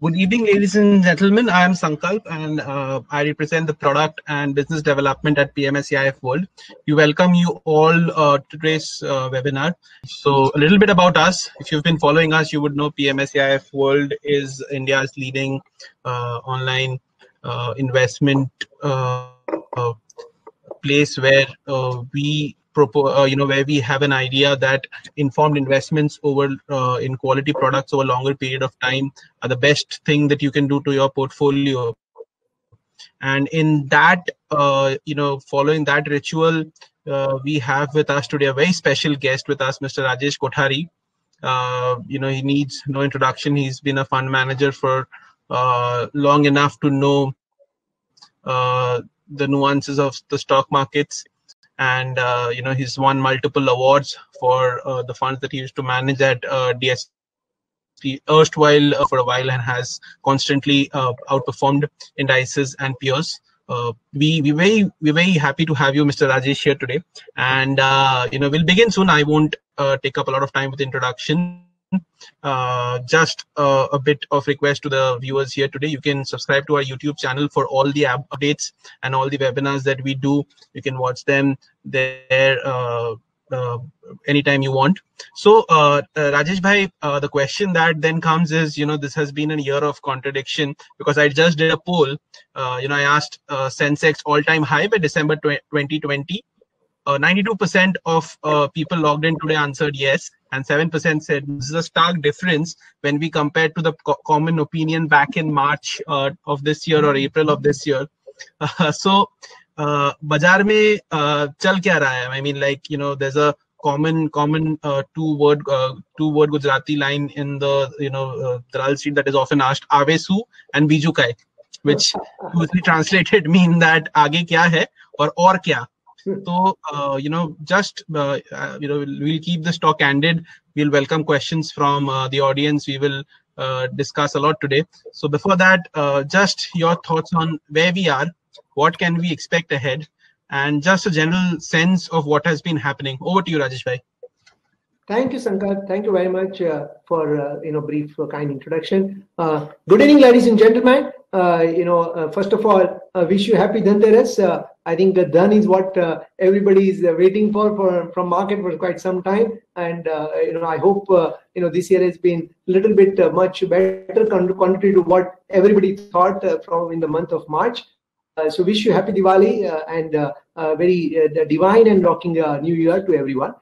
Good evening, ladies and gentlemen. I am Sankalp and I represent the product and business development at PMSCIF World. We welcome you all to today's webinar. So a little bit about us. If you've been following us, you would know PMSCIF World is India's leading online investment place where we propose, where we have an idea that informed investments over in quality products over a longer period of time are the best thing that you can do to your portfolio. And in that, following that ritual, we have with us today a very special guest with us, Mr. Rajesh Kothari. He needs no introduction. He's been a fund manager for long enough to know the nuances of the stock markets, and he's won multiple awards for the funds that he used to manage at DSP erstwhile for a while, and has constantly outperformed indices and peers. We're very happy to have you, Mr. Rajesh, here today, and we'll begin soon. I won't take up a lot of time with introduction. Just a bit of request to the viewers here today. You can subscribe to our YouTube channel for all the updates and all the webinars that we do. You can watch them there anytime you want. So Rajesh bhai, the question that then comes is, this has been a year of contradiction, because I just did a poll. I asked Sensex all-time high by December 2020. 92% of people logged in today answered yes, and 7% said this is a stark difference when we compare to the common opinion back in March of this year or April of this year. So bazaar mein chal kya raha hai? I mean, there's a common two-word Gujarati line in the Dalal Street that is often asked, Aave su and Biju kai, which usually translated mean that aage kya hai or kya. So, we'll keep this talk candid. We'll welcome questions from the audience. We will discuss a lot today. So before that, just your thoughts on where we are, what can we expect ahead, and just a general sense of what has been happening. Over to you, Rajesh bhai. Thank you, Sankar. Thank you very much for brief kind introduction. Good evening, ladies and gentlemen. First of all, wish you happy Dhanteras. I think the Dhan is what everybody is waiting for from market for quite some time, and I hope this year has been a little bit much better contrary to what everybody thought from in the month of March. So wish you happy Diwali and very divine and rocking New Year to everyone.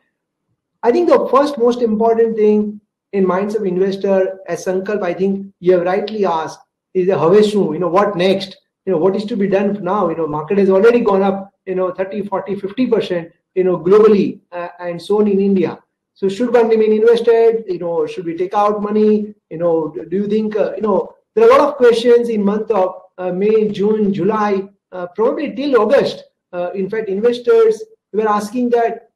I think the first most important thing in minds of investor, as Sankalp, I think you have rightly asked, is the Haveshu, what next? What is to be done now? Market has already gone up, 30, 40, 50%, globally and so on in India. So should one remain invested? Should we take out money? Do you think, there are a lot of questions in month of May, June, July, probably till August. In fact, investors were asking that,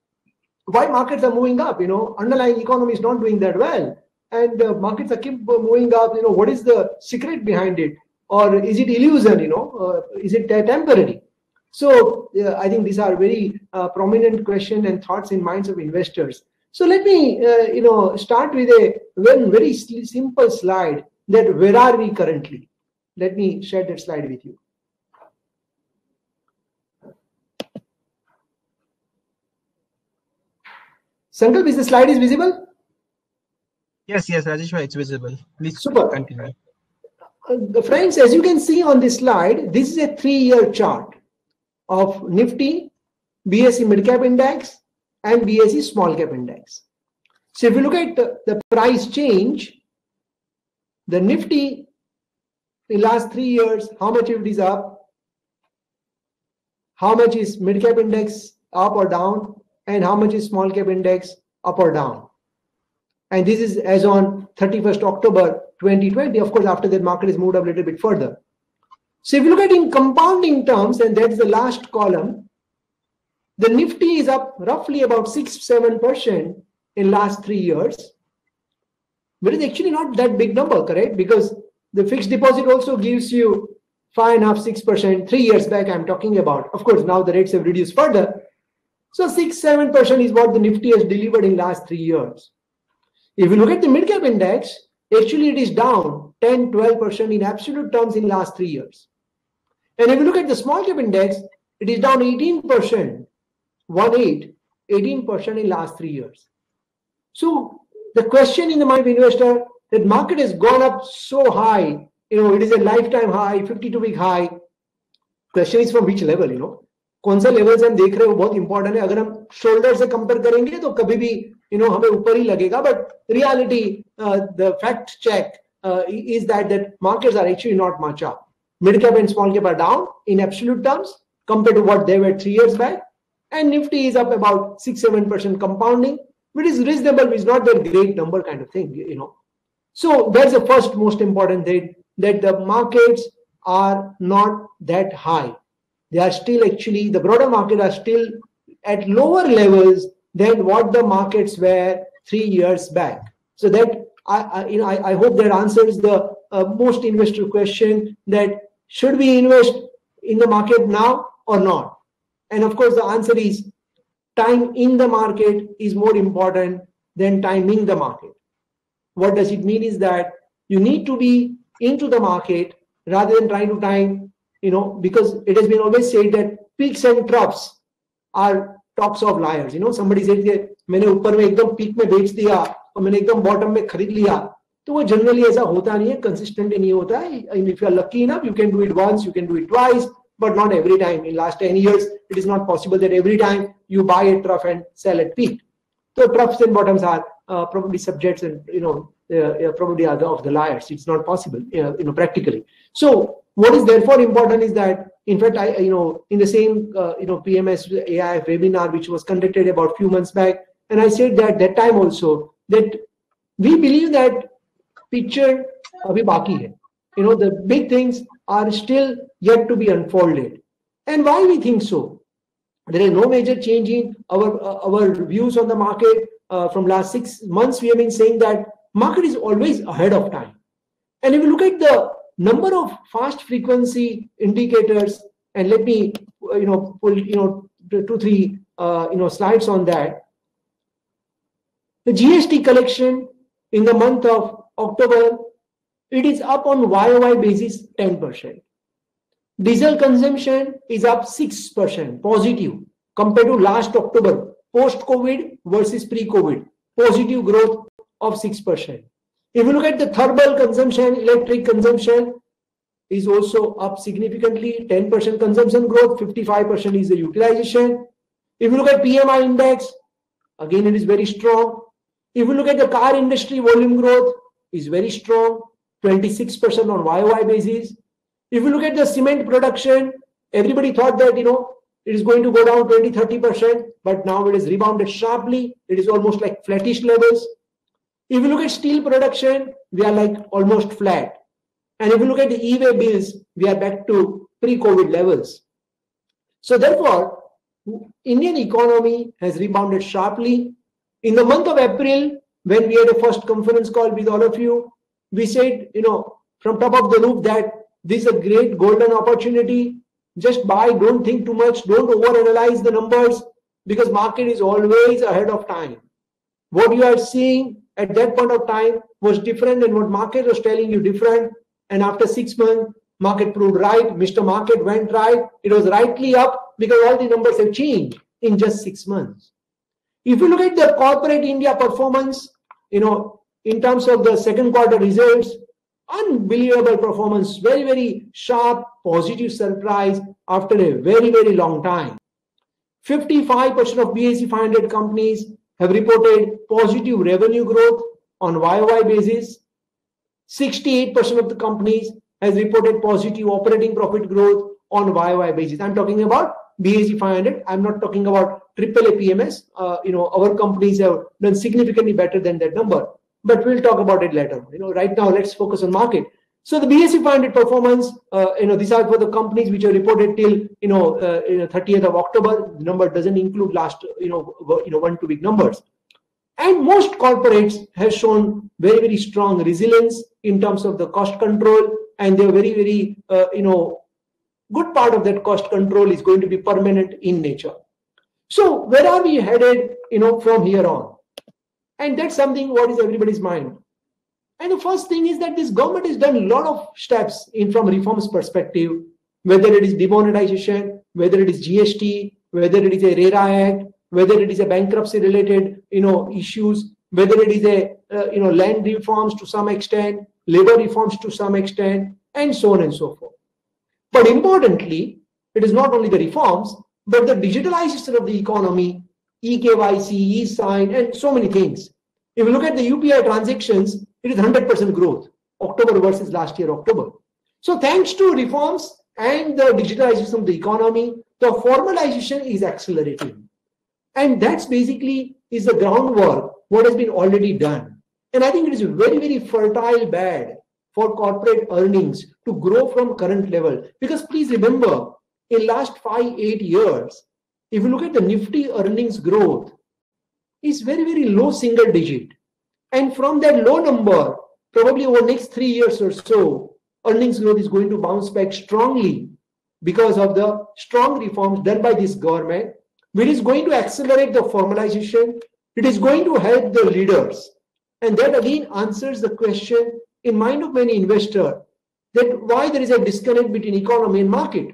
why markets are moving up? Underlying economy is not doing that well, and markets are keep moving up. What is the secret behind it, or is it illusion? Is it temporary? So I think these are very prominent questions and thoughts in minds of investors. So let me start with a very simple slide. That where are we currently? Let me share that slide with you. Sankalp, is the slide is visible? Yes, Rajesh bhai, it's visible. Please Super. Continue. Friends, as you can see on this slide, this is a 3-year chart of Nifty, BSE Mid Cap Index, and BSE Small Cap Index. So if you look at the price change, the Nifty in last 3 years, how much it is up? How much is Mid Cap Index up or down? And how much is Small Cap Index up or down? And this is as on 31st October 2020. Of course, after that, market has moved up a little bit further. So if you look at in compounding terms, and that's the last column, the Nifty is up roughly about 6-7% in last 3 years. But it's actually not that big number, correct? Because the fixed deposit also gives you 5.5-6%. 3 years back, I'm talking about. Of course, now the rates have reduced further. So 6-7% is what the Nifty has delivered in last 3 years. If you look at the mid cap index, actually it is down 10, 12% in absolute terms in last 3 years. And if you look at the small cap index, it is down 18%, 18% in last 3 years. So the question in the mind of investor, that market has gone up so high, it is a lifetime high, 52-week high. Question is from which level, कौन सा level से हम देख रहे हो बहुत important है. अगर हम शोल्डर से कंपेयर करेंगे तो कभी भी हमें ऊपर ही लगेगा. But reality the fact check is that markets are actually not much up. Mid cap and small cap are down in absolute terms compared to what they were 3 years back, and Nifty is up about 6-7% compounding, which is reasonable, which is not that great number kind of thing, So that's the first most important thing, that the markets are not that high. They are still actually, the broader market are still at lower levels than what the markets were 3 years back. So that I hope that answers the most investor question, that should we invest in the market now or not? And of course, the answer is time in the market is more important than timing the market. What does it mean is that you need to be into the market rather than trying to time, because it has been always said that peaks and troughs are talks of liars. Somebody said that मैंने ऊपर में एकदम peak में बेच दिया और मैंने एकदम बॉटम में खरीद लिया, तो वो जनरली ऐसा होता नहीं है, कंसिस्टेंटली नहीं होता है. If you are lucky enough, you can do it once, you can do it twice, but not every time. In last 10 years, it is not possible that every time you buy a trough and sell at peak. So troughs and bottoms are probably subjects and probably are of the liars. It's not possible, practically. So what is therefore important is that, in fact, in the same PMS AI webinar which was conducted about a few months back, and I said that time also that we believe that picture abhi baki hai. The big things are still yet to be unfolded. And why we think so? There is no major change in our views on the market. From last 6 months, we have been saying that market is always ahead of time. And if you look at the number of fast frequency indicators, and let me pull 2-3 slides on that. The GST collection in the month of October, it is up on YOY basis 10%. Diesel consumption is up 6% positive compared to last October, post-COVID versus pre-COVID, positive growth of 6%. If you look at the thermal consumption, electric consumption is also up significantly, 10% consumption growth, 55% is the utilization. If you look at PMI index, again it is very strong. If you look at the car industry, volume growth is very strong, 26% on YOY basis. If you look at the cement production, everybody thought that it is going to go down 20-30%, but now it is rebounded sharply. It is almost like flattish levels. If you look at steel production, we are like almost flat. And if you look at the e-way bills, we are back to pre-COVID levels. So therefore, Indian economy has rebounded sharply. In the month of April, when we had a first conference call with all of you, we said, from top of the roof that this is a great golden opportunity. Just buy, don't think too much, don't overanalyze the numbers, because market is always ahead of time. What you are seeing at that point of time was different than what market was telling you different. And after 6 months, market proved right. Mr. Market went right. It was rightly up because all the numbers have changed in just 6 months. If you look at the corporate India performance, in terms of the second quarter results, unbelievable performance, very, very sharp, positive surprise after a very, very long time. 55% of BSE 500 companies have reported positive revenue growth on YOY basis. 68% of the companies has reported positive operating profit growth on YOY basis. I'm talking about BSE 500. I'm not talking about AAA PMS. Our companies have done significantly better than that number. But we'll talk about it later. Right now, let's focus on market. So the BSE 500 performance, these are for the companies which are reported till 30th of October. The number doesn't include last 1-2 week numbers. And most corporates have shown very, very strong resilience in terms of the cost control, and they're very, very good part of that cost control is going to be permanent in nature. So where are we headed from here on? And that's something what is everybody's mind. And the first thing is that this government has done a lot of steps in from reforms perspective, whether it is demonetization, whether it is GST, whether it is a RERA Act, whether it is a bankruptcy related, issues, whether it is a, land reforms to some extent, labor reforms to some extent, and so on and so forth. But importantly, it is not only the reforms, but the digitalization of the economy, eKYC, e-sign, and so many things. If you look at the UPI transactions, it is 100% growth, October versus last year, October. So thanks to reforms and the digitalization of the economy, the formalization is accelerating. And that's basically is the groundwork, what has been already done. And I think it is a very, very fertile bed for corporate earnings to grow from current level. Because please remember, in last 5-8 years, if you look at the Nifty earnings growth, it's very, very low single digit. And from that low number, probably over the next 3 years or so, earnings growth is going to bounce back strongly because of the strong reforms done by this government, which is going to accelerate the formalization. It is going to help the leaders. And that again answers the question in mind of many investors that why there is a disconnect between economy and market.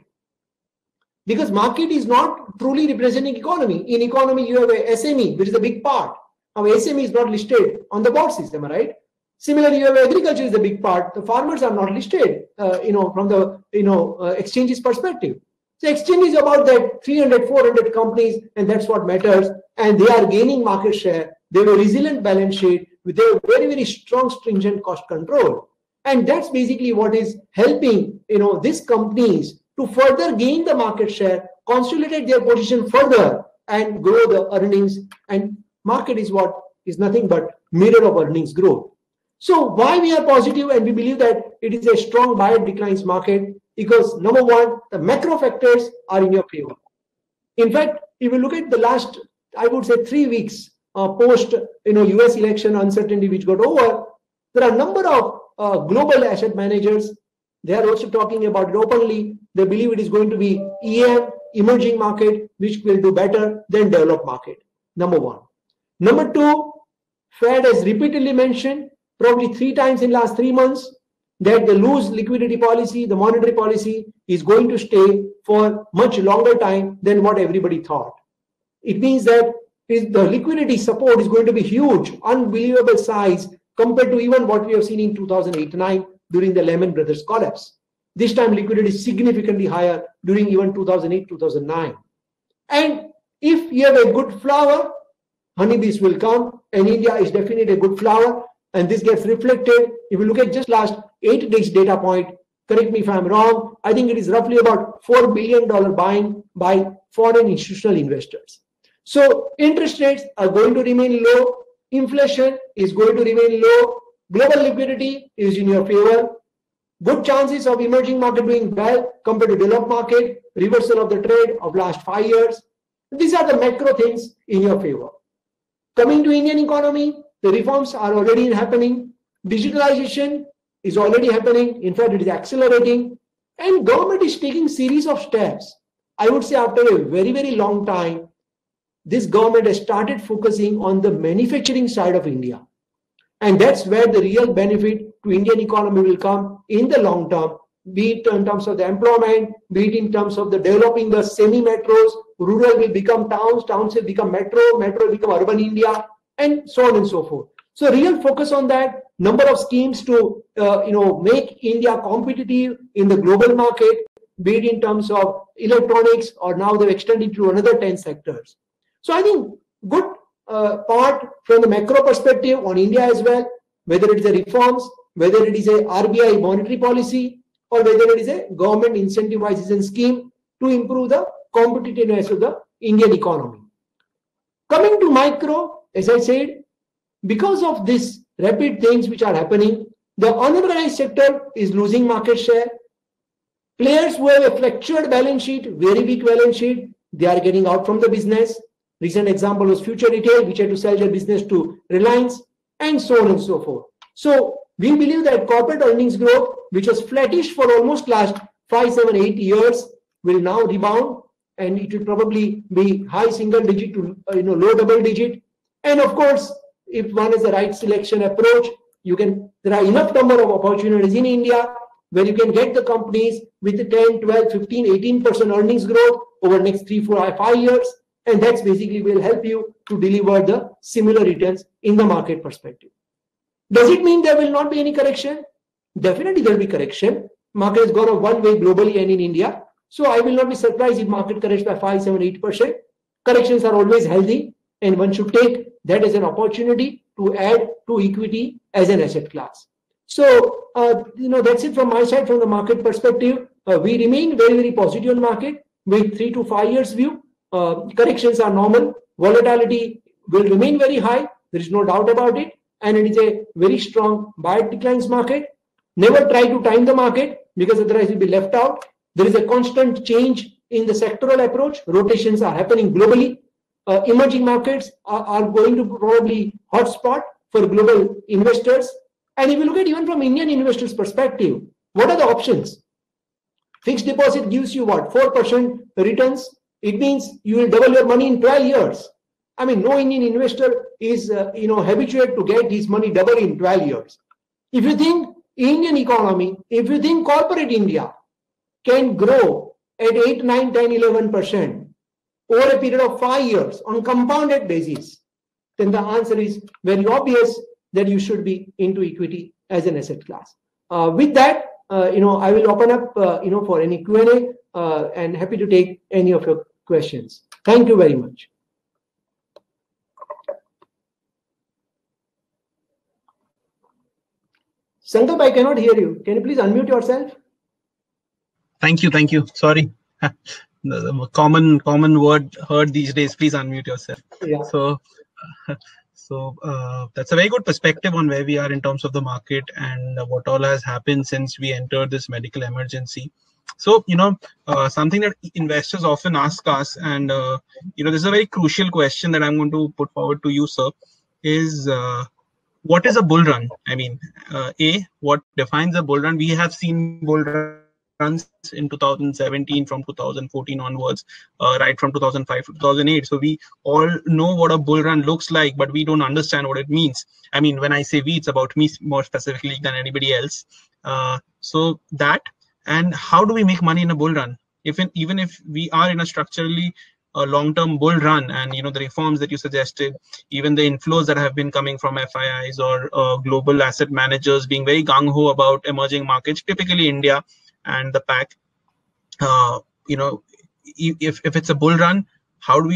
Because market is not truly representing economy. In economy, you have a SME, which is a big part. Our SME is not listed on the board system, right? Similarly, you have agriculture is a big part. The farmers are not listed, from the, exchanges perspective. So exchange is about that 300, 400 companies, and that's what matters. And they are gaining market share. They have a resilient balance sheet with a very, very strong, stringent cost control. And that's basically what is helping, these companies to further gain the market share, consolidate their position further, and grow the earnings. And market is what is nothing but mirror of earnings growth. So why we are positive and we believe that it is a strong buyer declines market? Because number one, the macro factors are in your favor. In fact, if you look at the last, I would say 3 weeks post, US election uncertainty which got over, there are a number of global asset managers. They are also talking about it openly. They believe it is going to be EM, emerging market, which will do better than developed market. Number one. Number two, Fed has repeatedly mentioned, probably 3 times in last 3 months, that the loose liquidity policy, the monetary policy is going to stay for much longer time than what everybody thought. It means that the liquidity support is going to be huge, unbelievable size compared to even what we have seen in 2008-9 during the Lehman Brothers collapse. This time liquidity is significantly higher during even 2008-2009. And if you have a good flower, honeybees will come, and India is definitely a good flower. And this gets reflected. If you look at just last 8 days data point, correct me if I'm wrong, I think it is roughly about $4 billion buying by foreign institutional investors. So interest rates are going to remain low. Inflation is going to remain low. Global liquidity is in your favor. Good chances of emerging market doing well compared to developed market. Reversal of the trade of last 5 years. These are the macro things in your favor. Coming to Indian economy, the reforms are already happening. Digitalization is already happening. In fact, it is accelerating. And government is taking series of steps. I would say after a very, very long time, this government has started focusing on the manufacturing side of India. And that's where the real benefit to Indian economy will come in the long term, be it in terms of the employment, be it in terms of the developing the semi-metros, rural will become towns, towns will become metro, metro will become urban India, and so on and so forth. So real focus on that, number of schemes to make India competitive in the global market, be it in terms of electronics, or now they've extended to another 10 sectors. So I think good part from the macro perspective on India as well, whether it is a reforms, whether it is a RBI monetary policy, or whether it is a government incentivization scheme to improve the competitiveness of the Indian economy. Coming to micro, as I said, because of this rapid things which are happening, the unorganized sector is losing market share. Players who have a fractured balance sheet, very weak balance sheet, they are getting out from the business. Recent example was Future Retail, which had to sell their business to Reliance, and so on and so forth. So we believe that corporate earnings growth, which was flattish for almost last 5, 7, 8 years, will now rebound, and it will probably be high single digit to low double digit. And of course, if one has the right selection approach, There are enough number of opportunities in India where you can get the companies with 10, 12, 15, 18% earnings growth over the next 3, 4, 5 years. And that's basically will help you to deliver the similar returns in the market perspective. Does it mean there will not be any correction? Definitely there will be correction. Market has gone up one way globally and in India. So I will not be surprised if market corrects by 5, 7, 8%. Corrections are always healthy, and one should take that as an opportunity to add to equity as an asset class. So, that's it from my side from the market perspective. We remain very, very positive on market with 3 to 5 years view. Corrections are normal. Volatility will remain very high. There is no doubt about it. And it is a very strong buyer declines market. Never try to time the market because otherwise you'll be left out. There is a constant change in the sectoral approach. Rotations are happening globally. Emerging markets are going to probably hotspot for global investors. And if you look at even from Indian investors' perspective, what are the options? Fixed deposit gives you what? 4% returns. It means you will double your money in 12 years. I mean, no Indian investor is habituated to get his money double in 12 years. If you think Indian economy, if you think corporate India can grow at 8, 9, 10, 11% over a period of 5 years on compounded basis, then the answer is very obvious that you should be into equity as an asset class. With that, I will open up, for any Q&A and happy to take any of your questions. Thank you very much. Sankalp, I cannot hear you. Can you please unmute yourself? Thank you. Sorry. The common word heard these days. Please unmute yourself. Yeah. So that's a very good perspective on where we are in terms of the market and what all has happened since we entered this medical emergency. So, something that investors often ask us, and, this is a very crucial question that I'm going to put forward to you, sir, is what is a bull run? I mean, what defines a bull run? We have seen bull runs in 2017 from 2014 onwards, right from 2005 to 2008. So we all know what a bull run looks like, but we don't understand what it means. I mean, when I say we, it's about me more specifically than anybody else. So that, and how do we make money in a bull run? Even if we are in a structurally long-term bull run, and the reforms that you suggested, even the inflows that have been coming from FIIs or global asset managers being very gung-ho about emerging markets, typically India and the pack, if it's a bull run, how do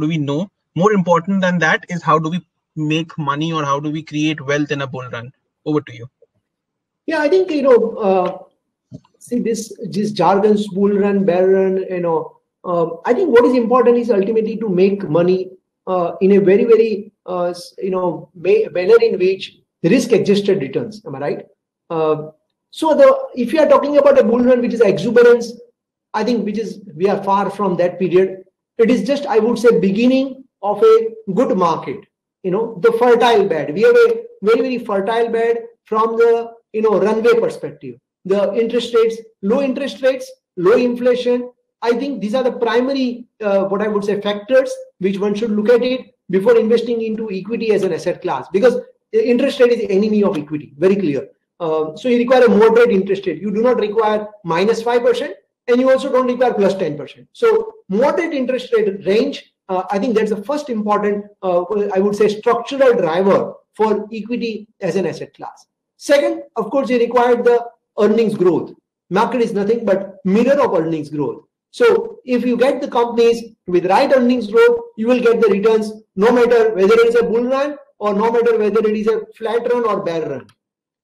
we know? More important than that is how do we make money, or how do we create wealth in a bull run? Over to you. Yeah, I think see this jargons, bull run, bear run. I think what is important is ultimately to make money in a very, very manner in which the risk-adjusted returns. Am I right? If you are talking about a bull run which is exuberance, I think we are far from that period. It is just, I would say, beginning of a good market. The fertile bed. We have a very, very fertile bed from the runway perspective. The interest rates, low inflation. I think these are the primary, what I would say, factors which one should look at it before investing into equity as an asset class, because interest rate is the enemy of equity, very clear. So you require a moderate interest rate. You do not require -5%, and you also don't require +10%. So moderate interest rate range, I think that's the first important, I would say, structural driver for equity as an asset class. Second, of course, you require the earnings growth. Market is nothing but mirror of earnings growth. So if you get the companies with right earnings growth, you will get the returns no matter whether it is a bull run or no matter whether it is a flat run or bear run.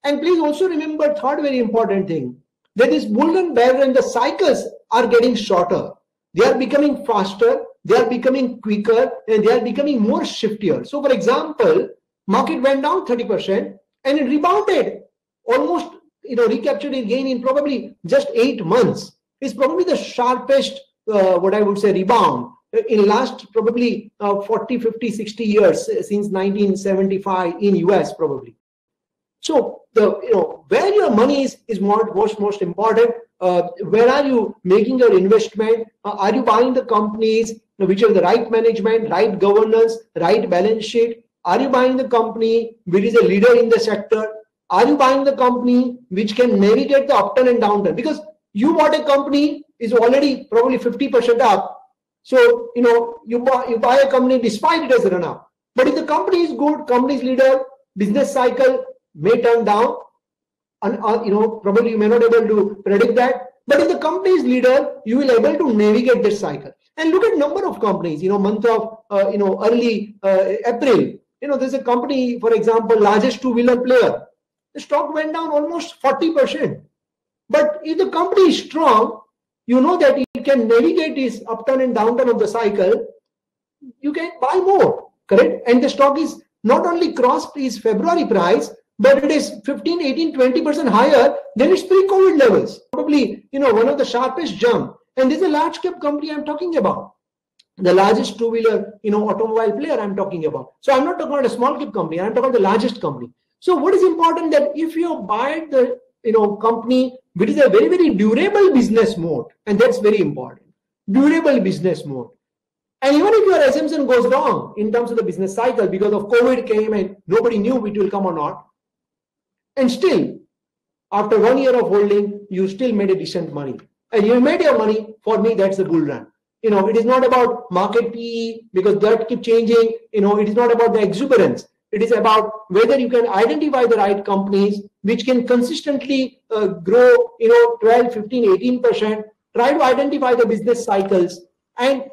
And please also remember third very important thing, that this bull run, bear run, the cycles are getting shorter. They are becoming faster, they are becoming quicker, and they are becoming more shiftier. So for example, market went down 30% and it rebounded, almost recaptured its gain in probably just 8 months. It's probably the sharpest, what I would say, rebound in last probably 40, 50, 60 years since 1975 in US probably. So where your money is most important. Where are you making your investment? Are you buying the companies which have the right management, right governance, right balance sheet? Are you buying the company which is a leader in the sector? Are you buying the company which can navigate the upturn and downturn? Because you bought a company is already probably 50% up. So, you buy a company despite it has run up. But if the company is good, company is leader, business cycle may turn down, and probably you may not be able to predict that. But if the company is leader, you will be able to navigate this cycle. And look at number of companies. Month of early April. There's a company, for example, largest two-wheeler player. The stock went down almost 40%. But if the company is strong, you know that it can navigate this upturn and downturn of the cycle. You can buy more, correct? And the stock is not only crossed its February price, but it is 15, 18, 20% higher than its pre-COVID levels. Probably, one of the sharpest jump. And this is a large cap company I'm talking about. The largest two-wheeler, automobile player I'm talking about. So I'm not talking about a small cap company. I'm talking about the largest company. So what is important that if you buy the, company which is a very, very durable business mode, and that's very important, durable business mode. And even if your assumption goes wrong in terms of the business cycle because of COVID came and nobody knew it will come or not, and still, after 1 year of holding, you still made a decent money. And you made your money, for me, that's the bull run. It is not about market PE because that keep changing. It is not about the exuberance. It is about whether you can identify the right companies which can consistently grow, 12, 15, 18%. Try to identify the business cycles. And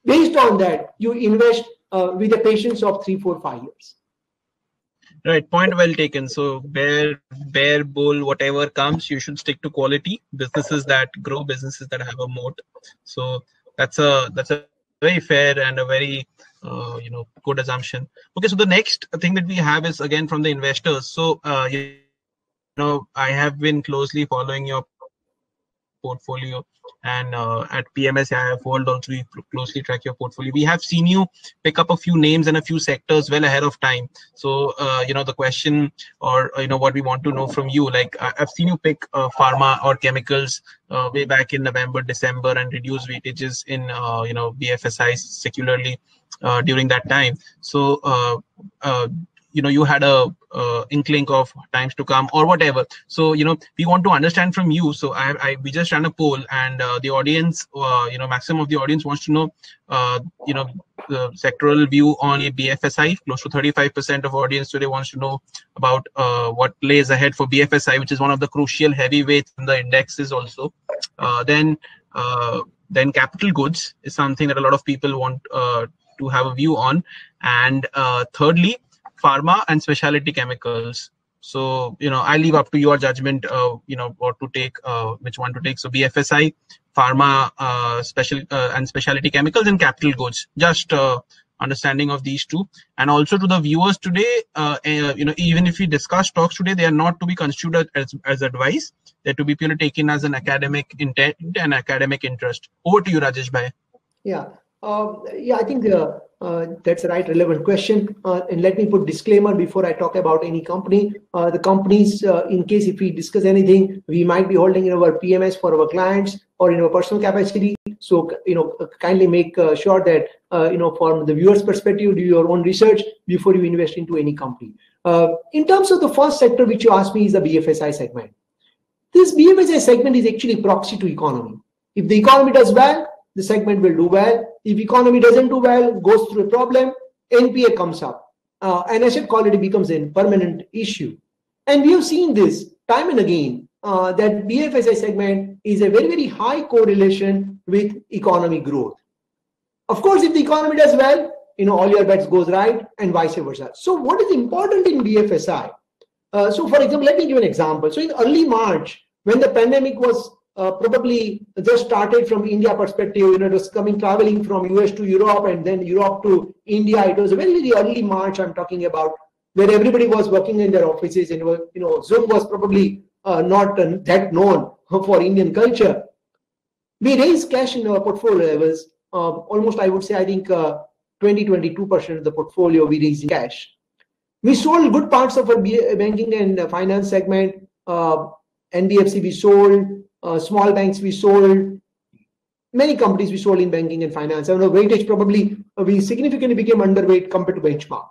based on that, you invest with a patience of 3, 4, 5 years. Right, point well taken. So bear, bull, whatever comes, you should stick to quality businesses that grow, businesses that have a moat. So that's a very fair and a very good assumption. Okay, so the next thing that we have is again from the investors. So I have been closely following your portfolio, and at PMS I have followed also, we closely track your portfolio. We have seen you pick up a few names and a few sectors well ahead of time. So the question, or what we want to know from you, like I've seen you pick pharma or chemicals way back in November, December, and reduce weightages in BFSI secularly during that time. So you had a inkling of times to come or whatever. So we want to understand from you. So we just ran a poll, and the audience, maximum of the audience wants to know the sectoral view on a BFSI. Close to 35% of audience today wants to know about what lays ahead for BFSI, which is one of the crucial heavyweights in the indexes also. Then capital goods is something that a lot of people want to have a view on, and thirdly, pharma and specialty chemicals. So I leave up to your judgment what to take, which one to take. So BFSI, pharma, and specialty chemicals, and capital goods. Just understanding of these two. And also to the viewers today, even if we discuss stocks today, they are not to be construed as advice. They're to be purely taken as an academic intent and academic interest. Over to you, Rajesh Bhai. Yeah. I think that's a right relevant question. And let me put disclaimer before I talk about any company. The companies, in case if we discuss anything, we might be holding in our PMS for our clients or in our personal capacity. So, kindly make sure that, from the viewer's perspective, do your own research before you invest into any company. In terms of the first sector, which you asked me, is the BFSI segment. This BFSI segment is actually proxy to economy. If the economy does well, the segment will do well. If economy doesn't do well, goes through a problem, NPA comes up, and asset quality becomes a permanent issue. And we have seen this time and again, that BFSI segment is a very, very high correlation with economic growth. Of course, if the economy does well, all your bets goes right, and vice versa. So what is important in BFSI? So for example, let me give an example. So in early March, when the pandemic was probably just started from India perspective, it was traveling from US to Europe and then Europe to India. It was a very, very early March I'm talking about, where everybody was working in their offices, and Zoom was probably not that known for Indian culture. We raised cash in our portfolio levels, almost I would say, I think 20-22% of the portfolio we raised in cash. We sold good parts of our banking and finance segment. NBFC we sold, small banks we sold, many companies we sold in banking and finance. Weightage probably we significantly became underweight compared to benchmark.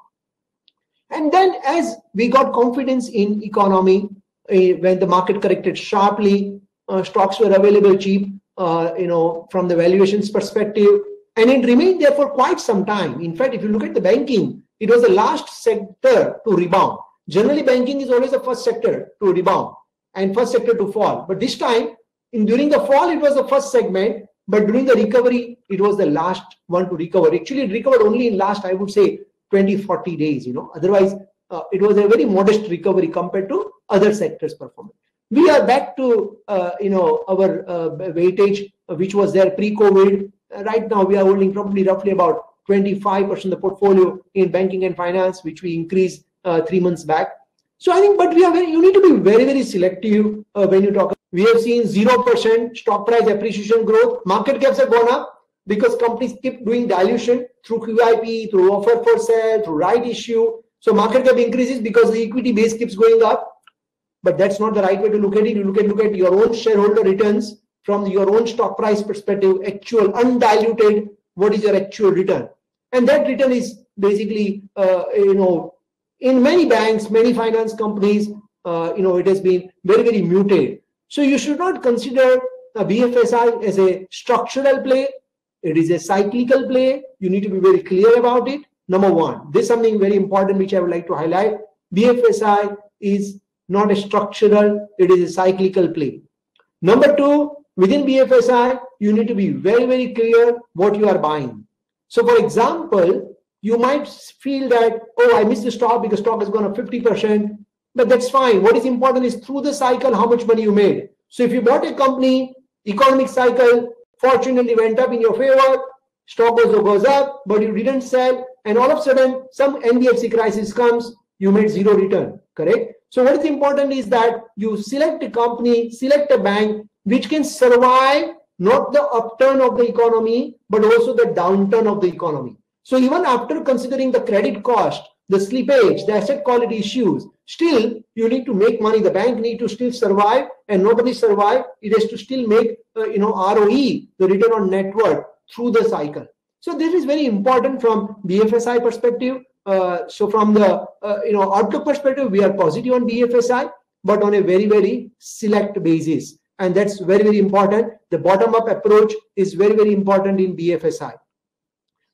And then as we got confidence in economy, when the market corrected sharply, stocks were available cheap, from the valuations perspective, and it remained there for quite some time. In fact, if you look at the banking, it was the last sector to rebound. Generally, banking is always the first sector to rebound and first sector to fall. But this time, during the fall, it was the first segment, but during the recovery, it was the last one to recover. Actually, it recovered only in last, I would say, 20-40 days. Otherwise, it was a very modest recovery compared to other sectors' performance. We are back to our weightage, which was there pre-COVID. Right now, we are holding probably roughly about 25% of the portfolio in banking and finance, which we increased 3 months back. So I think, but you need to be very, very selective when you talk. We have seen 0% stock price appreciation growth. Market caps have gone up because companies keep doing dilution through QIP, through offer for sale, through right issue. So market cap increases because the equity base keeps going up. But that's not the right way to look at it. You look at your own shareholder returns from your own stock price perspective, actual undiluted, what is your actual return? And that return is basically, in many banks, many finance companies, it has been very, very muted. So you should not consider a BFSI as a structural play. It is a cyclical play. You need to be very clear about it. Number one, this is something very important which I would like to highlight. BFSI is not a structural, it is a cyclical play. Number two, within BFSI, you need to be very, very clear what you are buying. So for example, you might feel that, oh, I missed the stock because stock has gone up 50%, but that's fine. What is important is through the cycle, how much money you made. So if you bought a company, economic cycle, fortunately went up in your favor, stock also goes up, but you didn't sell, and all of a sudden, some NBFC crisis comes, you made zero return, correct? So what is important is that you select a company, select a bank, which can survive not the upturn of the economy, but also the downturn of the economy. So even after considering the credit cost, the slippage, the asset quality issues, still you need to make money. The bank need to still survive, and not only survive, it has to still make ROE, the return on net worth, through the cycle. So this is very important from BFSI perspective. So from the outlook perspective, we are positive on BFSI, but on a very, very select basis. And that's very, very important. The bottom-up approach is very, very important in BFSI.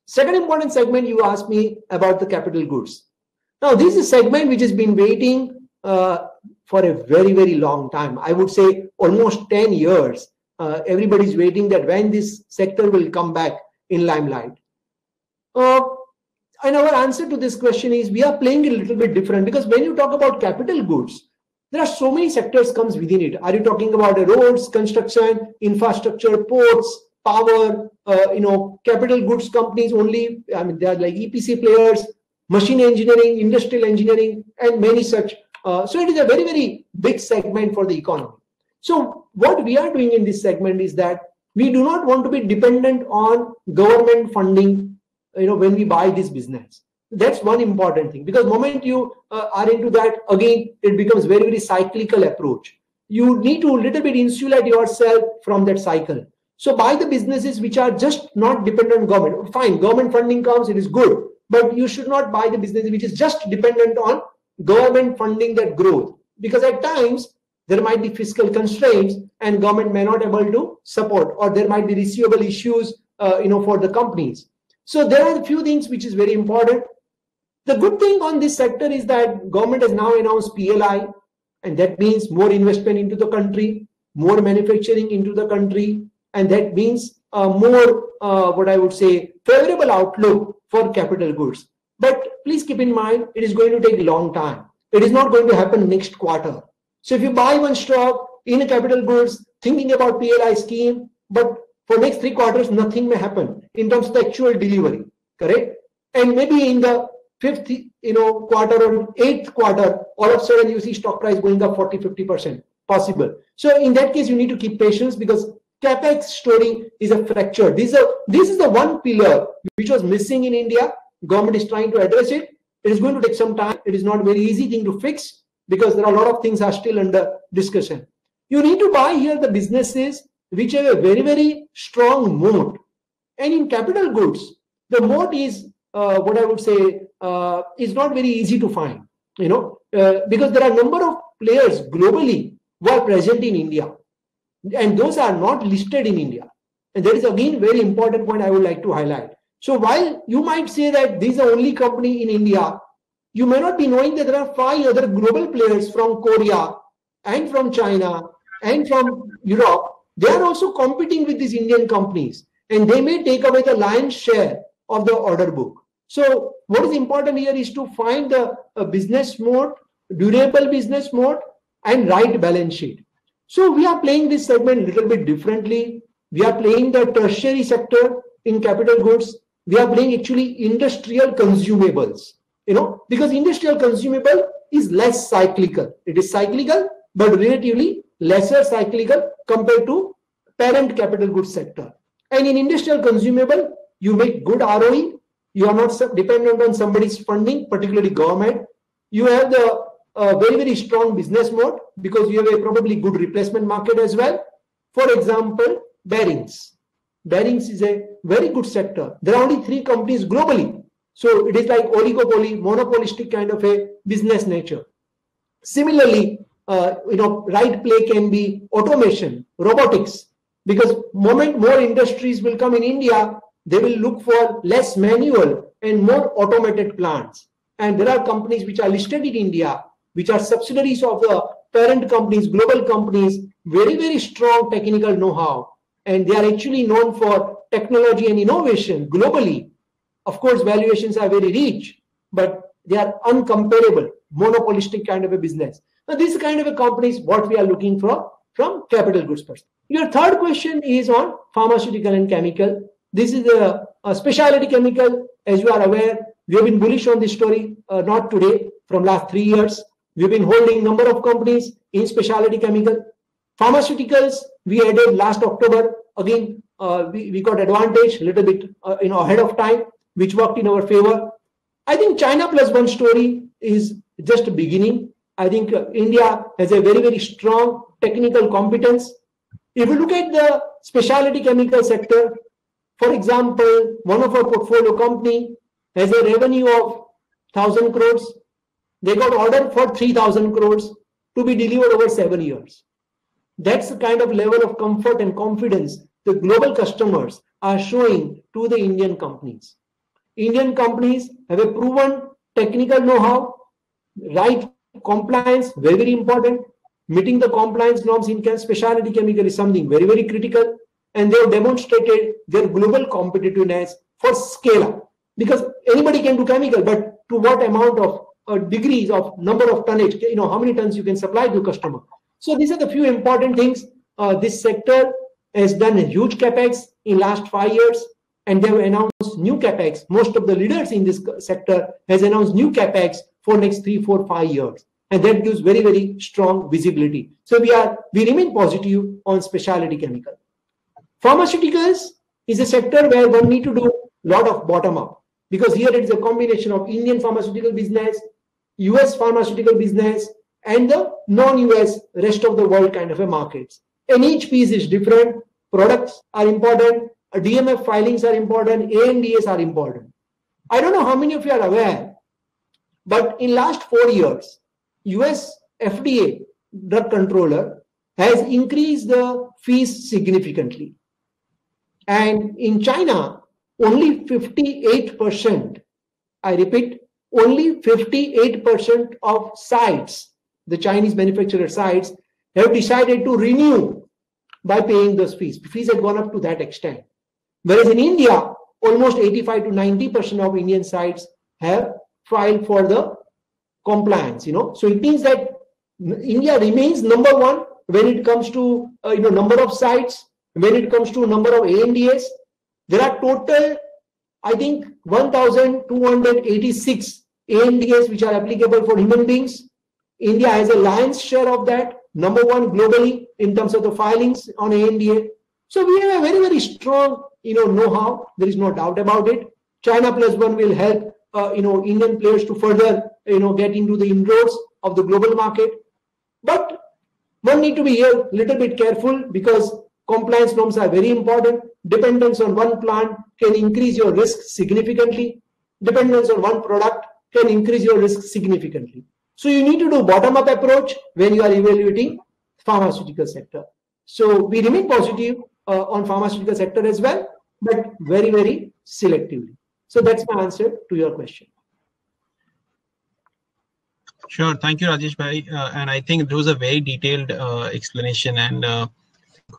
Second important segment, you asked me about the capital goods. Now, this is a segment which has been waiting for a very, very long time. I would say almost 10 years. Everybody's waiting that when this sector will come back in limelight. And our answer to this question is we are playing a little bit different, because when you talk about capital goods, there are so many sectors comes within it. Are you talking about roads, construction, infrastructure, ports, power, capital goods companies only? I mean, they are like EPC players, machine engineering, industrial engineering, and many such. So it is a very, very big segment for the economy. So what we are doing in this segment is that we do not want to be dependent on government funding, when we buy this business. That's one important thing, because the moment you are into that, again, it becomes very, very cyclical approach. You need to little bit insulate yourself from that cycle. So buy the businesses which are just not dependent on government. Fine, government funding comes, it is good, but you should not buy the business which is just dependent on government funding that growth, because at times there might be fiscal constraints and government may not be able to support, or there might be receivable issues, for the companies. So there are a few things which is very important. The good thing on this sector is that government has now announced PLI, and that means more investment into the country, more manufacturing into the country, and that means more, what I would say, favorable outlook for capital goods. But please keep in mind, it is going to take a long time. It is not going to happen next quarter. So if you buy one stock in a capital goods, thinking about PLI scheme, but for next 3 quarters, nothing may happen in terms of the actual delivery, correct? And maybe in the 5th, quarter or 8th quarter, all of a sudden you see stock price going up 40-50%, possible. So in that case, you need to keep patience, because capex story is a fracture. This is the one pillar which was missing in India. Government is trying to address it. It is going to take some time. It is not a very easy thing to fix, because there are a lot of things are still under discussion. You need to buy here the businesses which have a very, very strong moat. And in capital goods, the moat is what I would say, is not very easy to find, because there are a number of players globally who are present in India, and those are not listed in India. And that is again very important point I would like to highlight. So while you might say that this is the only company in India, you may not be knowing that there are 5 other global players from Korea and from China and from Europe. They are also competing with these Indian companies, and they may take away the lion's share of the order book. So what is important here is to find the business mode, durable business mode, and right balance sheet. So we are playing this segment a little bit differently. We are playing the tertiary sector in capital goods. We are playing actually industrial consumables, because industrial consumable is less cyclical. It is cyclical, but relatively lesser cyclical compared to parent capital goods sector. And in industrial consumable, you make good ROE. You are not dependent on somebody's funding, particularly government. You have the very, very strong business mode because you have a probably good replacement market as well. For example, bearings. Bearings is a very good sector. There are only 3 companies globally. So it is like oligopoly, monopolistic kind of a business nature. Similarly, right play can be automation, robotics, because moment more industries will come in India, they will look for less manual and more automated plants. And there are companies which are listed in India, which are subsidiaries of the parent companies, global companies, very, very strong technical know-how. And they are actually known for technology and innovation globally. Of course, valuations are very rich, but they are uncomparable, monopolistic kind of a business. Now, this kind of a company is what we are looking for from capital goods perspective. Your third question is on pharmaceutical and chemical. This is a specialty chemical. As you are aware, we have been bullish on this story, not today, from last 3 years. We've been holding number of companies in specialty chemical. Pharmaceuticals, we added last October. Again, we got advantage a little bit ahead of time, which worked in our favor. I think China plus one story is just a beginning. I think India has a very, very strong technical competence. If you look at the specialty chemical sector, for example, one of our portfolio company has a revenue of 1,000 crores. They got order for 3,000 crores to be delivered over 7 years. That's the kind of level of comfort and confidence the global customers are showing to the Indian companies. Indian companies have a proven technical know-how, right compliance, very, very important. Meeting the compliance norms in specialty chemical is something very, very critical. And they have demonstrated their global competitiveness for scale-up. Because anybody can do chemical, but to what amount of degrees of number of tonnage, how many tons you can supply to a customer. So these are the few important things. This sector has done a huge capex in last 5 years, and they have announced new capex. Most of the leaders in this sector has announced new capex for next 3, 4, 5 years, and that gives very, very strong visibility. So we remain positive on specialty chemical. Pharmaceuticals is a sector where one need to do a lot of bottom up, because here it is a combination of Indian pharmaceutical business, US pharmaceutical business, and the non-US rest of the world kind of a markets. And each piece is different. Products are important. DMF filings are important. ANDAs are important. I don't know how many of you are aware, but in last 4 years, US FDA drug controller has increased the fees significantly. And in China, only 58%, I repeat, only 58% of sites, the Chinese manufacturer sites, have decided to renew by paying those fees. Fees have gone up to that extent. Whereas in India, almost 85 to 90% of Indian sites have filed for the compliance. So it means that India remains number one when it comes to number of sites, when it comes to number of ANDAs. There are total, I think, 1,286 ANDAs which are applicable for human beings. India has a lion's share of that, number one globally in terms of the filings on ANDA. So we have a very, very strong know-how. There is no doubt about it. China plus one will help Indian players to further get into the inroads of the global market. But one need to be here a little bit careful, because compliance norms are very important. Dependence on one plant can increase your risk significantly. dependence on one product can increase your risk significantly. So you need to do bottom-up approach when you are evaluating pharmaceutical sector. So we remain positive on pharmaceutical sector as well, but very, very selectively. So that's my answer to your question. Sure. Thank you, Rajesh Bhai. And I think it was a very detailed explanation, and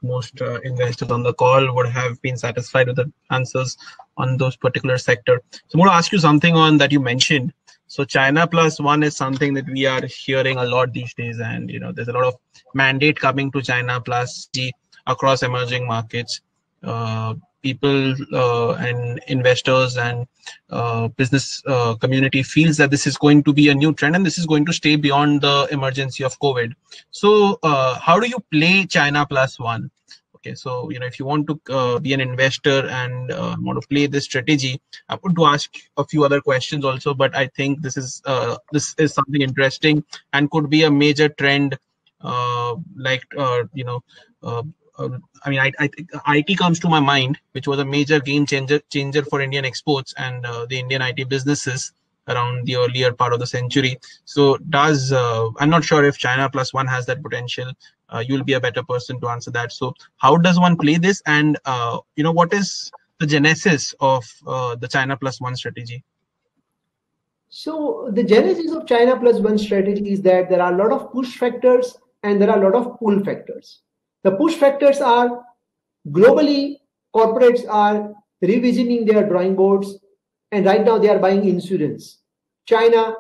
most investors on the call would have been satisfied with the answers on those particular sector. So I'm going to ask you something on that you mentioned. So China plus one is something that we are hearing a lot these days, and there's a lot of mandate coming to China plus G across emerging markets. People and investors and business community feels that this is going to be a new trend and this is going to stay beyond the emergency of COVID. So how do you play China plus one? Okay, so if you want to be an investor and want to play this strategy, I want to ask a few other questions also, but I think this is something interesting and could be a major trend. I mean, I think IT comes to my mind, which was a major game changer for Indian exports and the Indian IT businesses around the earlier part of the century. So I'm not sure if China plus one has that potential. You'll be a better person to answer that. So how does one play this, and what is the genesis of the China plus one strategy? So the genesis of China plus one strategy is that there are a lot of push factors and there are a lot of pull factors. The push factors are globally corporates are revisiting their drawing boards, and right now they are buying insurance. China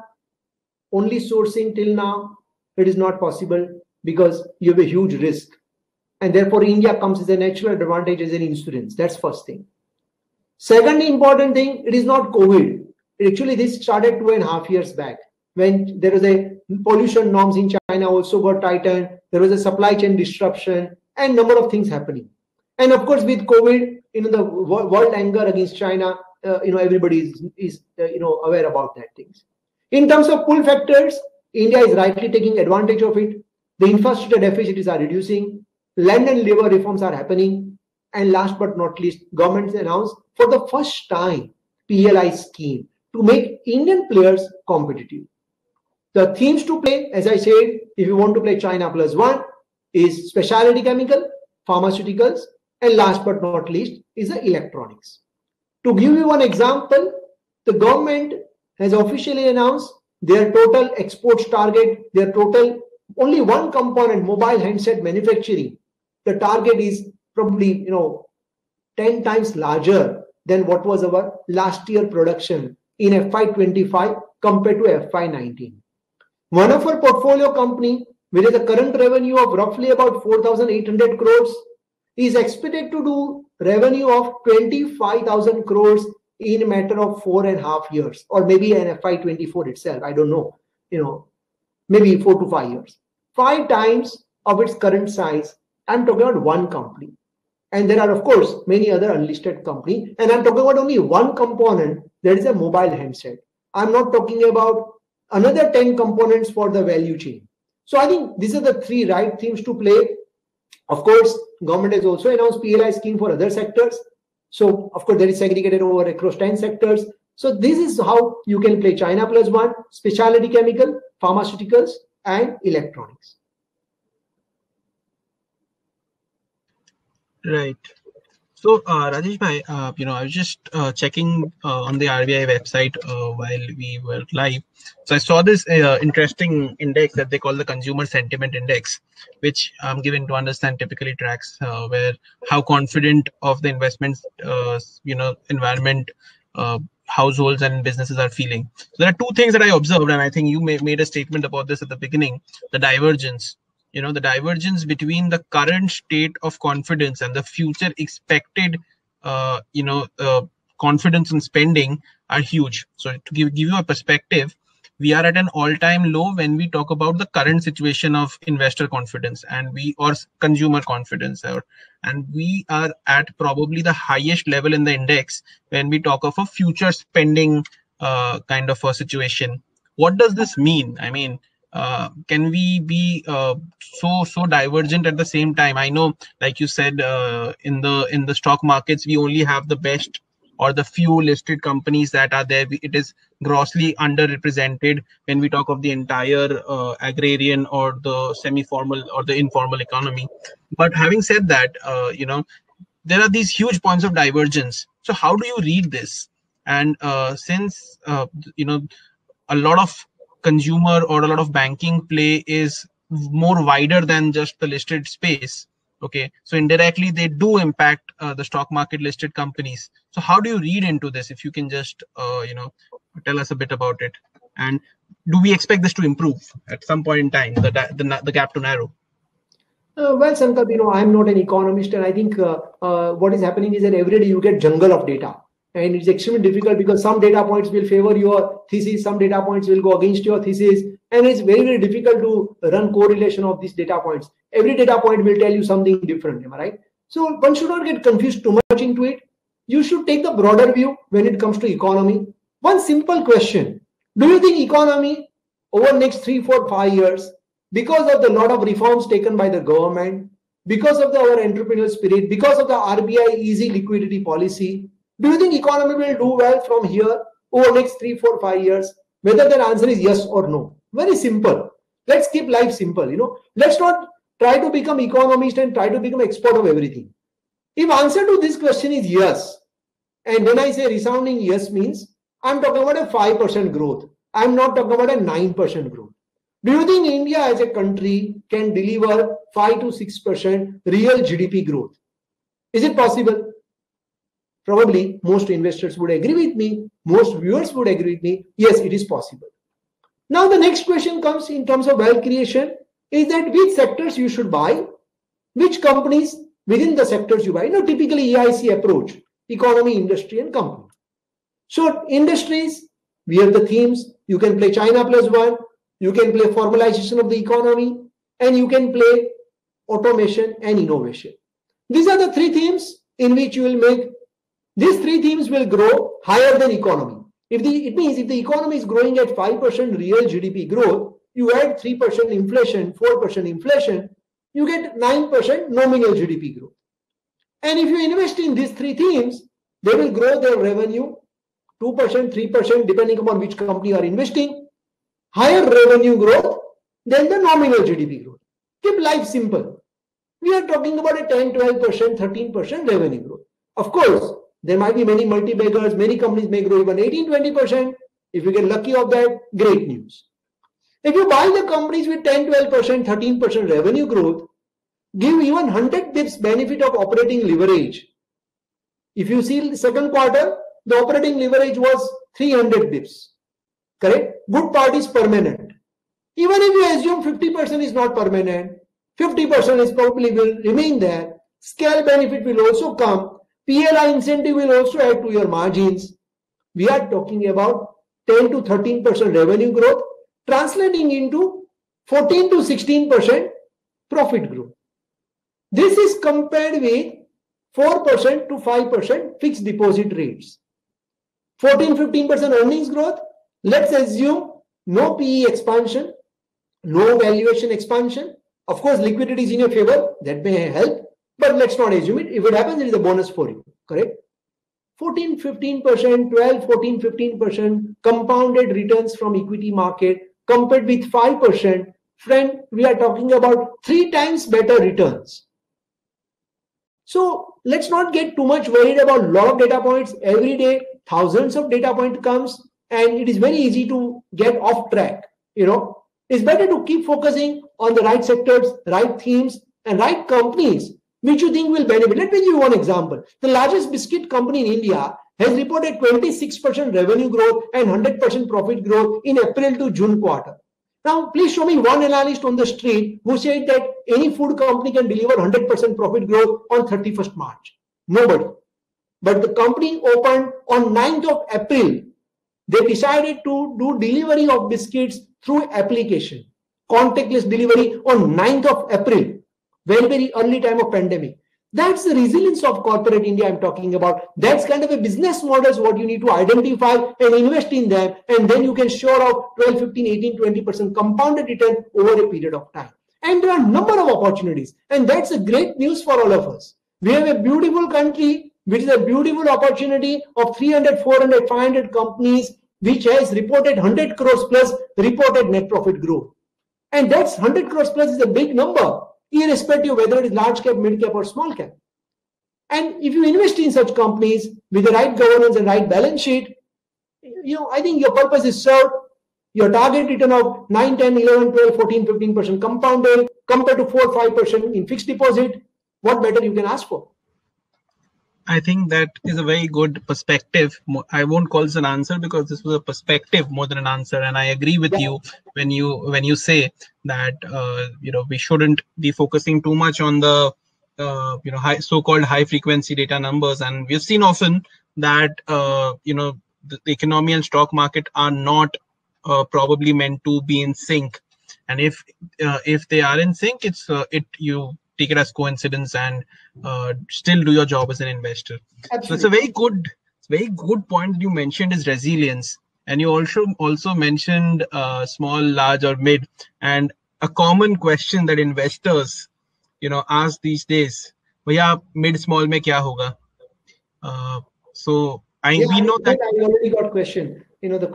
only sourcing till now, it is not possible because you have a huge risk. And therefore India comes as a natural advantage as an insurance. That's first thing. Second important thing, it is not COVID. Actually, this started 2.5 years back when there was a pollution norms in China also got tightened. There was a supply chain disruption and number of things happening. And of course, with COVID, the world anger against China, everybody is aware about that things. In terms of pull factors, India is rightly taking advantage of it. The infrastructure deficits are reducing. Land and labor reforms are happening. And last but not least, governments announced for the first time PLI scheme to make Indian players competitive. The themes to play, as I said, if you want to play China plus one, is specialty chemical, pharmaceuticals, and last but not least is the electronics. To give you one example, the government has officially announced their total exports target, their total only one component, mobile handset manufacturing. The target is probably 10 times larger than what was our last year production in FY25 compared to FY19. One of our portfolio company, which has a current revenue of roughly about 4,800 crores, is expected to do revenue of 25,000 crores in a matter of 4.5 years, or maybe in FY24 itself. I don't know, maybe 4 to 5 years. 5 times of its current size. I'm talking about one company. And there are, of course, many other unlisted companies. And I'm talking about only one component, that is a mobile handset. I'm not talking about another 10 components for the value chain. So I think these are the 3 right themes to play. Of course, government has also announced PLI scheme for other sectors. So, of course, that is segregated over across 10 sectors. So this is how you can play China plus one, specialty chemical, pharmaceuticals, and electronics. Right. So, Rajesh bhai, I was just checking on the RBI website while we were live. So I saw this interesting index that they call the Consumer Sentiment Index, which I'm given to understand typically tracks how confident of the investment, environment households and businesses are feeling. So there are 2 things that I observed, and I think you made a statement about this at the beginning: the divergence. The divergence between the current state of confidence and the future expected, confidence in spending are huge. So to give you a perspective, we are at an all-time low when we talk about the current situation of investor confidence or consumer confidence, and we are at probably the highest level in the index when we talk of a future spending kind of a situation. What does this mean? I mean, can we be so divergent at the same time? I know, like you said, in the stock markets, we only have the best or the few listed companies that are there, it is grossly underrepresented when we talk of the entire agrarian or the semi-formal or the informal economy. But having said that, there are these huge points of divergence. So how do you read this? And since a lot of consumer or a lot of banking play is more wider than just the listed space, okay, so indirectly they do impact the stock market listed companies. So how do you read into this? If you can just tell us a bit about it, and do we expect this to improve at some point in time, the gap to narrow? Well, Sankalp, I'm not an economist, and I think what is happening is that every day you get jungle of data, and it's extremely difficult because some data points will favor your thesis, some data points will go against your thesis, and it's very, very difficult to run correlation of these data points. Every data point will tell you something different, am I right? So one should not get confused too much into it. You should take the broader view when it comes to economy. One simple question: do you think economy over next 3, 4, 5 years, because of the lot of reforms taken by the government, because of our entrepreneurial spirit, because of the RBI easy liquidity policy, do you think economy will do well from here over next 3, 4, 5 years? Whether the answer is yes or no. Very simple. Let's keep life simple. Let's not try to become economist and try to become expert of everything. If answer to this question is yes, and when I say resounding yes means I'm talking about a 5% growth. I'm not talking about a 9% growth. Do you think India as a country can deliver 5 to 6% real GDP growth? Is it possible? Probably most investors would agree with me. Most viewers would agree with me. Yes, it is possible. Now the next question comes in terms of wealth creation is that which sectors you should buy, which companies within the sectors you buy. Typically EIC approach, economy, industry and company. So industries, we have the themes. You can play China plus one. You can play formalization of the economy, and you can play automation and innovation. These are the three themes in which you will make. These three themes will grow higher than economy. It means if the economy is growing at 5% real GDP growth, you add 3% inflation, 4% inflation, you get 9% nominal GDP growth. And if you invest in these three themes, they will grow their revenue 2%, 3%, depending upon which company you are investing. Higher revenue growth than the nominal GDP growth. Keep life simple. We are talking about a 10, 12%, 13% revenue growth. Of course, there might be many multi-baggers, many companies may grow even 18, 20%. If you get lucky of that, great news. If you buy the companies with 10, 12%, 13% revenue growth, give even 100 bips benefit of operating leverage. If you see the second quarter, the operating leverage was 300 bips. Correct? Good part is permanent. Even if you assume 50% is not permanent, 50% is probably will remain there. Scale benefit will also come. PLI incentive will also add to your margins. We are talking about 10 to 13% revenue growth, translating into 14 to 16% profit growth. This is compared with 4% to 5% fixed deposit rates. 14-15% earnings growth. Let's assume no PE expansion, no valuation expansion. Of course, liquidity is in your favor. That may help. But let's not assume it. If it happens, it is a bonus for you. Correct? 14-15%, 12-14-15% compounded returns from equity market compared with 5%. Friend, we are talking about 3 times better returns. So let's not get too much worried about a lot of data points. Every day, thousands of data points comes. And it is very easy to get off track. It's better to keep focusing on the right sectors, right themes, and right companies which you think will benefit. Let me give you one example. The largest biscuit company in India has reported 26% revenue growth and 100% profit growth in April to June quarter. Now, please show me one analyst on the street who said that any food company can deliver 100% profit growth on 31st March. Nobody. But the company opened on 9th of April. They decided to do delivery of biscuits through application, contactless delivery on 9th of April, very, very early time of pandemic. That's the resilience of corporate India I'm talking about. That's kind of a business models what you need to identify and invest in them, and then you can shore up 12, 15, 18, 20% compounded return over a period of time. And there are a number of opportunities, and that's a great news for all of us. We have a beautiful country which is a beautiful opportunity of 300, 400, 500 companies, which has reported 100 crores plus reported net profit growth. And that's 100 crores plus is a big number, irrespective of whether it is large cap, mid cap, or small cap. And if you invest in such companies with the right governance and right balance sheet, I think your purpose is served. Your target return of 9, 10, 11, 12, 14, 15% compounded compared to 4, 5% in fixed deposit. What better you can ask for? I think that is a very good perspective. I won't call this an answer because this was a perspective more than an answer. And I agree with you when you say that we shouldn't be focusing too much on the so-called high frequency data numbers. And we've seen often that the economy and stock market are not probably meant to be in sync. And if they are in sync, you take it as coincidence and still do your job as an investor. Absolutely. So it's a very good point you mentioned is resilience. And you also mentioned small, large, or mid. And a common question that investors ask these days, "Bhaiya, mid, small mein kya hoga?" We know that I already got question. The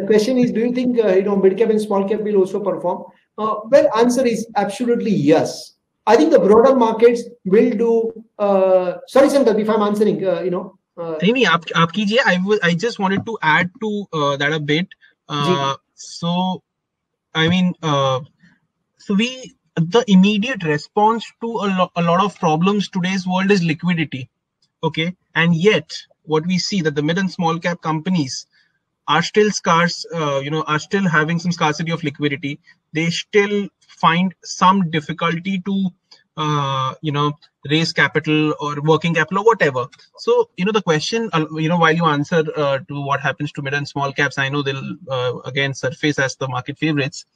question is, do you think mid cap and small cap will also perform? Well, answer is absolutely yes. I think the broader markets will do. Sorry, Sankalp, if I'm answering, aap kijiye. I just wanted to add to that a bit. The immediate response to a lot of problems today's world is liquidity. Okay, and yet what we see that the mid and small cap companies are still scarce. Are still having some scarcity of liquidity. They still find some difficulty to raise capital or working capital or whatever. So the question while you answer to what happens to mid and small caps, I know they'll again surface as the market favorites.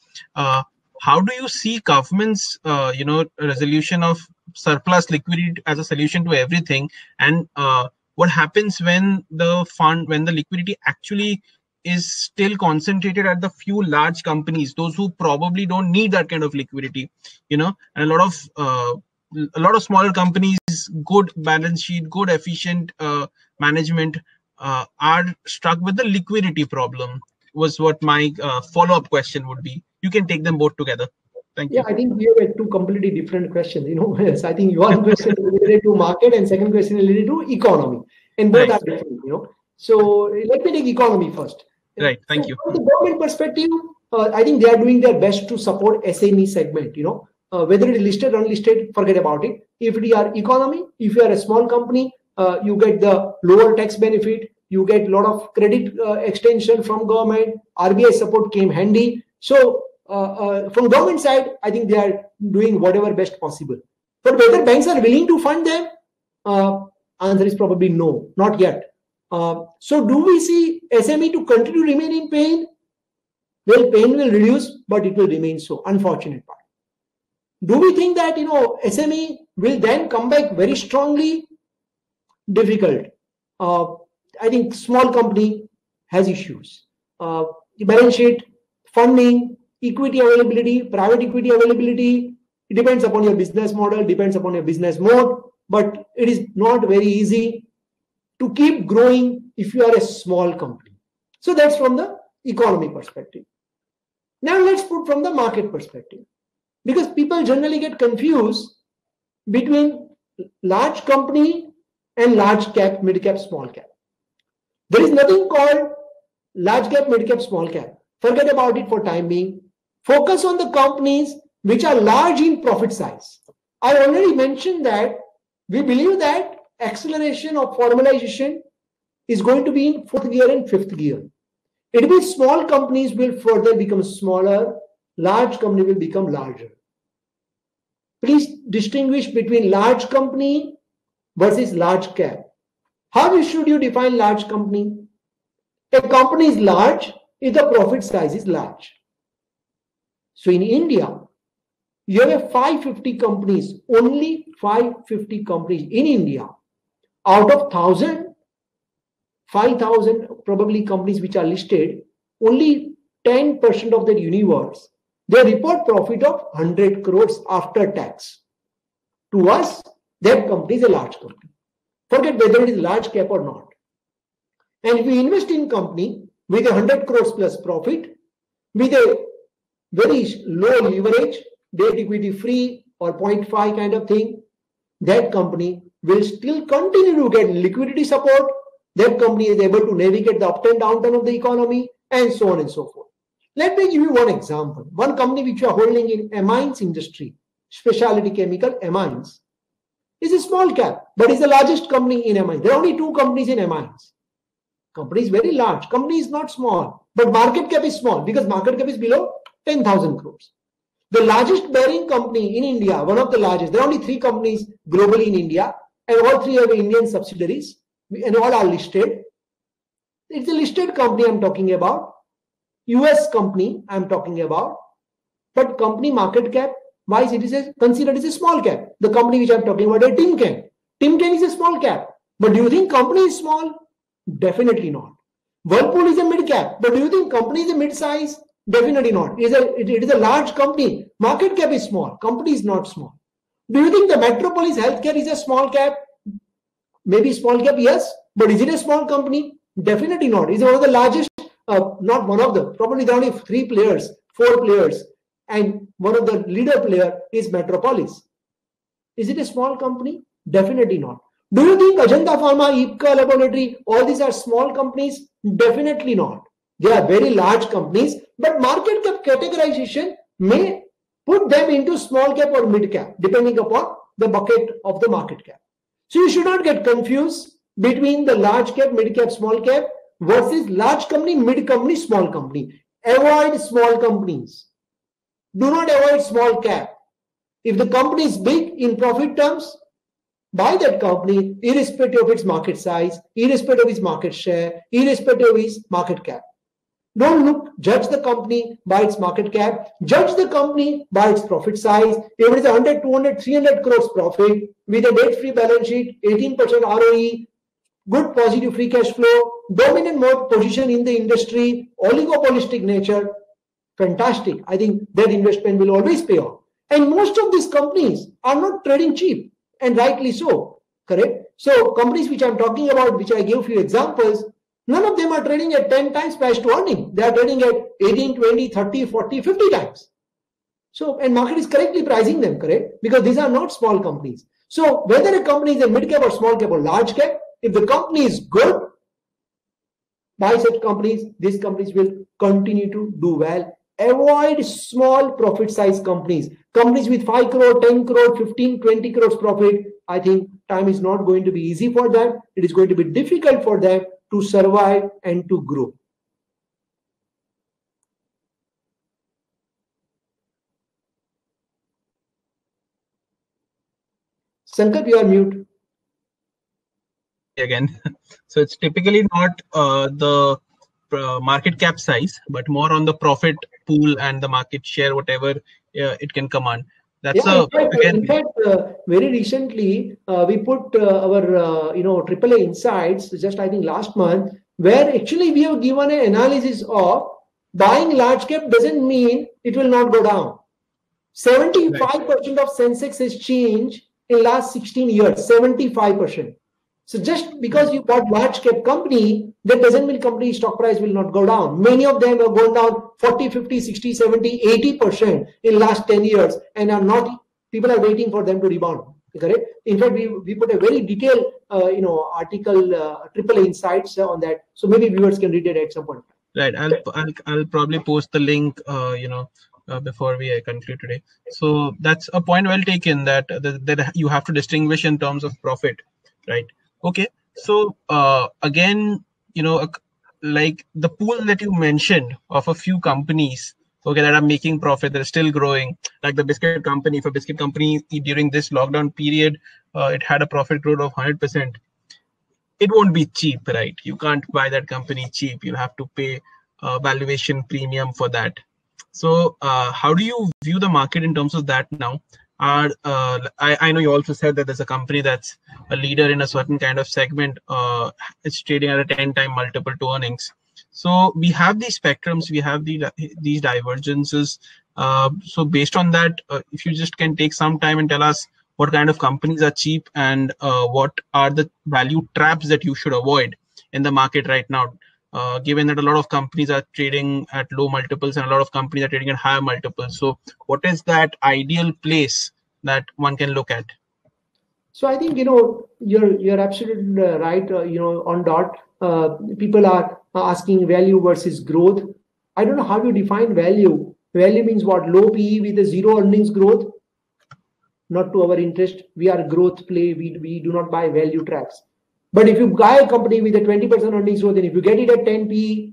How do you see government's resolution of surplus liquidity as a solution to everything, and what happens when the liquidity actually is still concentrated at the few large companies, those who probably don't need that kind of liquidity, and a lot of smaller companies, good balance sheet, good efficient management, are struck with the liquidity problem, was what my follow-up question would be. You can take them both together. Thank you. Yeah, I think we have two completely different questions. Yes, I think one question is related to market and second question is related to economy, and both are different. So let me take economy first. Right. Thank you. From the government perspective, I think they are doing their best to support SME segment. Whether it is listed or unlisted, forget about it. If you are economy, if you are a small company, you get the lower tax benefit. You get a lot of credit extension from government. RBI support came handy. So from government side, I think they are doing whatever best possible. But whether banks are willing to fund them, answer is probably no, not yet. So do we see SME to continue to remain in pain? Well, pain will reduce, but it will remain so. Unfortunate part. Do we think that SME will then come back very strongly? Difficult. I think small company has issues. Balance sheet, funding, equity availability, private equity availability. It depends upon your business model, depends upon your business mode, but it is not very easy to keep growing if you are a small company. So that's from the economy perspective. Now let's put from the market perspective, because people generally get confused between large company and large cap, mid cap, small cap. There is nothing called large cap, mid cap, small cap. Forget about it for time being. Focus on the companies which are large in profit size. I already mentioned that we believe that acceleration of formalization is going to be in 4th gear and 5th gear. It means small companies will further become smaller, large company will become larger. Please distinguish between large company versus large cap. How should you define large company? A company is large if the profit size is large. So in India, you have 550 companies, only 550 companies in India. Out of 1,000, 5,000 probably companies which are listed, only 10% of that universe, they report profit of 100 crores after tax. To us, that company is a large company. Forget whether it is large cap or not. And if we invest in company with 100 crores plus profit, with a very low leverage, debt equity free or 0.5 kind of thing, that company will still continue to get liquidity support. That company is able to navigate the up and downturn of the economy, and so on and so forth. Let me give you one example. One company which we are holding in amines industry, specialty chemical amines, is a small cap, but is the largest company in amines. There are only two companies in amines. Company is very large. Company is not small, but market cap is small because market cap is below 10,000 crores. The largest bearing company in India, one of the largest, there are only 3 companies globally in India, and all 3 have Indian subsidiaries, and all are listed. It's a listed company I'm talking about, US company I'm talking about, but company market cap wise it is considered as a small cap. The company which I'm talking about is Timken. Timken is a small cap, but do you think company is small? Definitely not. Whirlpool is a mid cap, but do you think company is a mid size? Definitely not. It is a large company. Market cap is small. Company is not small. Do you think the Metropolis Healthcare is a small cap? Maybe small cap, yes. But is it a small company? Definitely not. It's one of the largest, not one of them. Probably there are only 3 players, 4 players. And one of the leader player is Metropolis. Is it a small company? Definitely not. Do you think Ajanta Pharma, Ipca Laboratory, all these are small companies? Definitely not. They are very large companies, but market cap categorization may put them into small cap or mid cap, depending upon the bucket of the market cap. So you should not get confused between the large cap, mid cap, small cap versus large company, mid company, small company. Avoid small companies. Do not avoid small cap. If the company is big in profit terms, buy that company irrespective of its market size, irrespective of its market share, irrespective of its market cap. Don't judge the company by its market cap. Judge the company by its profit size. If it is 100, 200, 300 crores profit with a debt-free balance sheet, 18% ROE, good positive free cash flow, dominant mode position in the industry, oligopolistic nature, fantastic. I think that investment will always pay off. And most of these companies are not trading cheap, and rightly so, correct? So companies which I'm talking about, which I gave a few examples, none of them are trading at 10 times price to earning. They are trading at 18, 20, 30, 40, 50 times. So, and market is correctly pricing them, correct? Because these are not small companies. So whether a company is a mid cap or small cap or large cap, if the company is good, buy such companies, these companies will continue to do well. Avoid small profit size companies. Companies with 5 crore, 10 crore, 15, 20 crores profit. I think time is not going to be easy for them. It is going to be difficult for them to survive and to grow. Sankat, you are mute. Again, so it's typically not the market cap size, but more on the profit pool and the market share, whatever it can command. That's in fact, very recently we put our AAA Insights just I think last month, where actually we have given an analysis of buying large cap doesn't mean it will not go down. 75% of Sensex has changed in last 16 years. 75%. So just because you bought large cap company, that doesn't mean company stock price will not go down. Many of them have gone down 40, 50, 60, 70, 80% in last 10 years and are not, people are waiting for them to rebound. Correct? In fact, we put a very detailed article, AAA Insights on that. So maybe viewers can read it at some point. Right. I'll probably post the link, before we conclude today. So that's a point well taken, that you have to distinguish in terms of profit, right? Okay. So again, like the pool that you mentioned of a few companies, okay, that are making profit, that are still growing, like the biscuit company. For biscuit company during this lockdown period, it had a profit growth of 100%. It won't be cheap, right? You can't buy that company cheap. You'll have to pay a valuation premium for that. So how do you view the market in terms of that now? I know you also said that there's a company that's a leader in a certain kind of segment. It's trading at a 10-time multiple to earnings. So we have these spectrums, we have these divergences. So based on that, if you just can take some time and tell us what kind of companies are cheap, and what are the value traps that you should avoid in the market right now, given that a lot of companies are trading at low multiples and a lot of companies are trading at higher multiples. So what is that ideal place that one can look at? So I think, you're absolutely right, on dot. People are asking value versus growth. I don't know how you define value. Value means what? Low PE with a zero earnings growth? Not to our interest. We are a growth play. We do not buy value traps. But if you buy a company with a 20% earnings growth, and if you get it at 10 PE,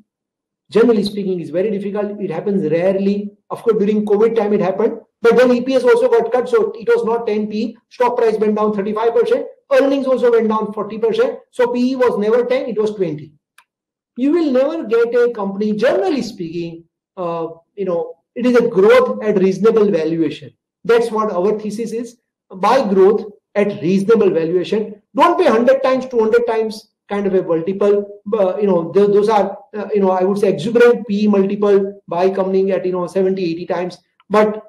generally speaking, it's very difficult. It happens rarely. Of course, during COVID time, it happened. But then EPS also got cut, so it was not 10 PE. Stock price went down 35%. Earnings also went down 40%. So PE was never 10, it was 20. You will never get a company, generally speaking, it is a growth at reasonable valuation. That's what our thesis is. Buy growth at reasonable valuation. Don't pay 100 times, 200 times kind of a multiple. Those are, I would say exuberant PE multiple, buy company at, 70, 80 times. But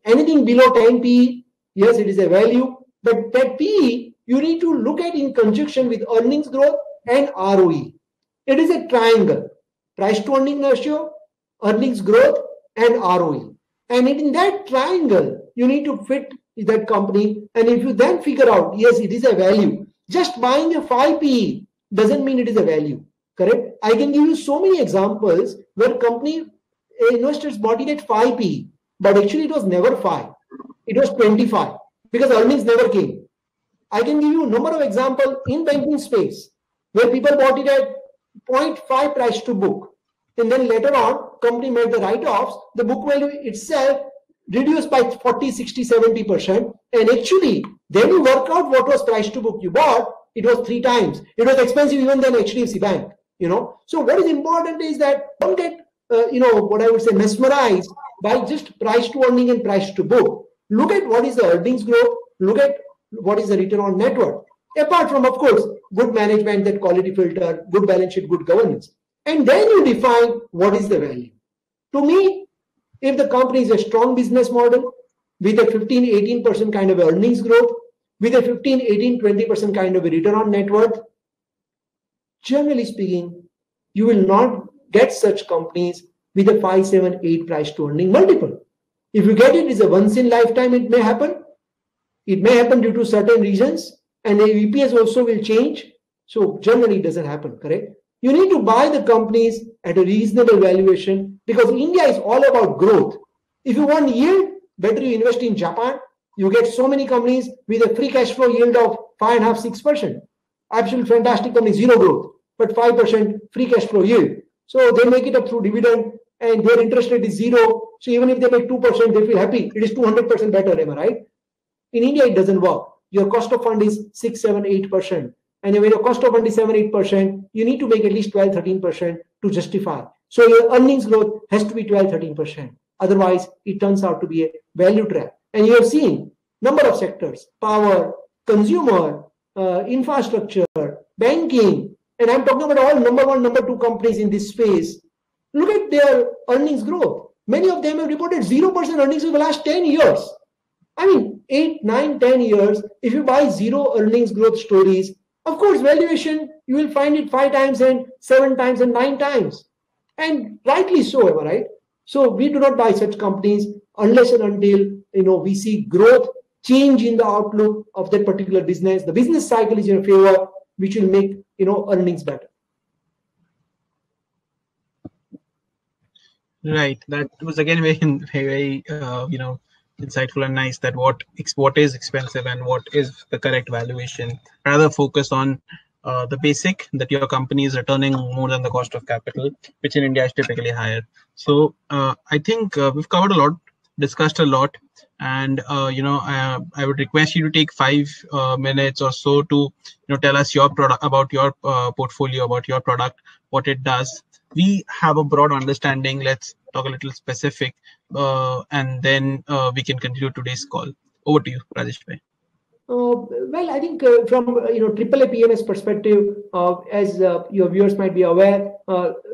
anything below 10 PE, yes, it is a value. But that PE, you need to look at in conjunction with earnings growth and ROE. It is a triangle. Price to earning ratio, earnings growth, and ROE. And in that triangle, you need to fit that company. And if you then figure out, yes, it is a value. Just buying a 5 PE doesn't mean it is a value. Correct? I can give you so many examples where investors bought it at 5 PE, but actually it was never 5. It was 25 because earnings never came. I can give you a number of examples in banking space where people bought it at 0.5 price to book. And then later on, company made the write-offs, the book value itself reduced by 40, 60, 70%. And actually, then you work out what was price to book you bought, it was 3 times. It was expensive even than HDFC Bank, So what is important is that don't get, what I would say, mesmerized by just price to earning and price to book. Look at what is the earnings growth. Look at what is the return on net worth. Apart from, of course, good management, that quality filter, good balance sheet, good governance. And then you define what is the value. To me, if the company is a strong business model with a 15, 18% kind of earnings growth, with a 15, 18, 20% kind of a return on net worth, generally speaking, you will not get such companies with a 5, 7, 8 price to earning multiple. If you get it, it's a once in lifetime, it may happen. It may happen due to certain reasons, and the EPS also will change. So generally it doesn't happen, correct? You need to buy the companies at a reasonable valuation because India is all about growth. If you want yield, better you invest in Japan. You get so many companies with a free cash flow yield of 5.5%, 6%. Absolutely fantastic company, zero growth, but 5% free cash flow yield. So they make it up through dividend and their interest rate is zero. So even if they make 2%, they feel happy. It is 200% better, am I right? In India, it doesn't work. Your cost of fund is 6, 7, 8%. And when your cost of fund is 7, 8%, you need to make at least 12, 13% to justify. So your earnings growth has to be 12, 13%. Otherwise, it turns out to be a value trap. And you have seen number of sectors, power, consumer, infrastructure, banking, and I'm talking about all number 1, number 2 companies in this space. Look at their earnings growth. Many of them have reported 0% earnings in the last 10 years. I mean, 8, 9, 10 years, if you buy zero earnings growth stories, of course, valuation, you will find it 5 times and 7 times and 9 times. And rightly so, am I right? So we do not buy such companies unless and until, we see growth, change in the outlook of that particular business. The business cycle is in favor, which will make, earnings better. Right. That was again very, insightful and nice that what is expensive and what is the correct valuation. Rather focus on the basic that your company is returning more than the cost of capital, which in India is typically higher. So I think we've covered a lot, discussed a lot, and I would request you to take 5 minutes or so to tell us your product, about your portfolio, about your product, what it does. We have a broad understanding. Let's talk a little specific, and then we can conclude today's call. Over to you, Rajesh bhai. Well, I think from AAA PMS perspective, as your viewers might be aware,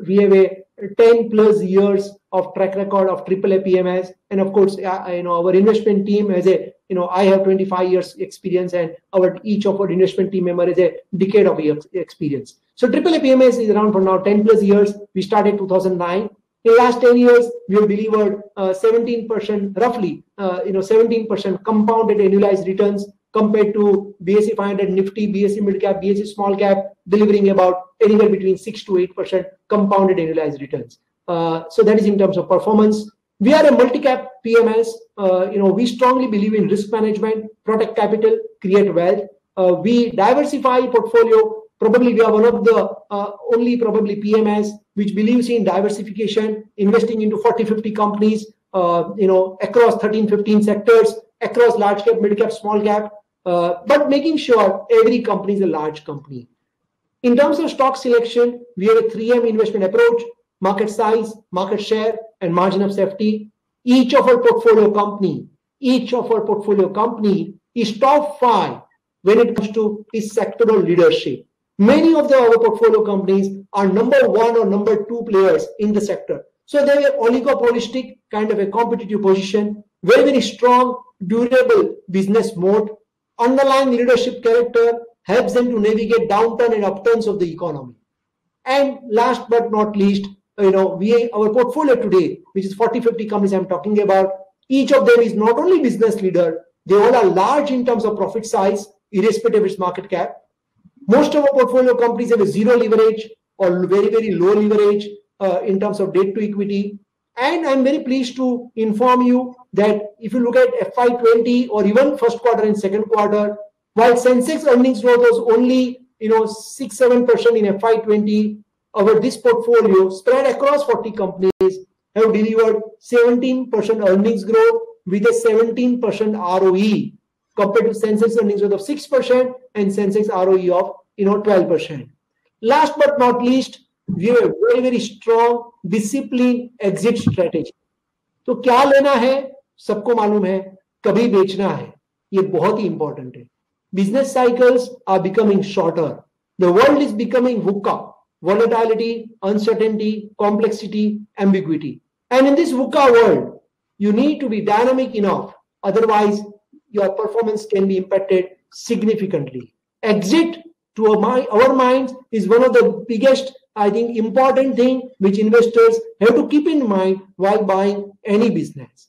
we have a 10 plus years of track record of AAA PMS, and of course, our investment team has a I have 25 years experience, and each of our investment team member is a decade of experience. So AAA PMS is around for now 10 plus years. We started 2009. In the last 10 years, we have delivered 17%, roughly 17% compounded annualized returns compared to BSE 500 Nifty, BSE Mid Cap, BSE Small Cap, delivering about anywhere between 6 to 8% compounded annualized returns. So that is in terms of performance. We are a multi-cap PMS. We strongly believe in risk management, protect capital, create wealth. We diversify portfolio. Probably we are one of the only probably PMS which believes in diversification, investing into 40, 50 companies, across 13, 15 sectors, across large cap, mid cap, small cap, but making sure every company is a large company. In terms of stock selection, we have a 3M investment approach: market size, market share, and margin of safety. Each of our portfolio company is top 5 when it comes to its sectoral leadership. Many of our portfolio companies are number 1 or number 2 players in the sector. So they are oligopolistic kind of a competitive position, very, very strong, durable business moat. Underlying leadership character helps them to navigate downturn and upturns of the economy. And last but not least, our portfolio today, which is 40, 50 companies I'm talking about, each of them is not only business leader, they all are large in terms of profit size, irrespective of its market cap. Most of our portfolio companies have a zero leverage or very, very low leverage in terms of debt to equity. And I'm very pleased to inform you that if you look at FY20 or even first quarter and second quarter, while Sensex earnings growth was only 6-7% in FY20, this portfolio spread across 40 companies have delivered 17% earnings growth with a 17% ROE compared to Sensex earnings growth of 6% and Sensex ROE of 12%. Last but not least, we have a very, very strong disciplined exit strategy. तो क्या लेना है सबको मालूम है, कभी बेचना है, ये बहुत ही इंपॉर्टेंट है. Business cycles are becoming shorter. The world is becoming VUCA: volatility, uncertainty, complexity, ambiguity. And in this VUCA world, you need to be dynamic enough. Otherwise, your performance can be impacted significantly. Exit, to our minds, is one of the biggest, I think, important thing which investors have to keep in mind while buying any business.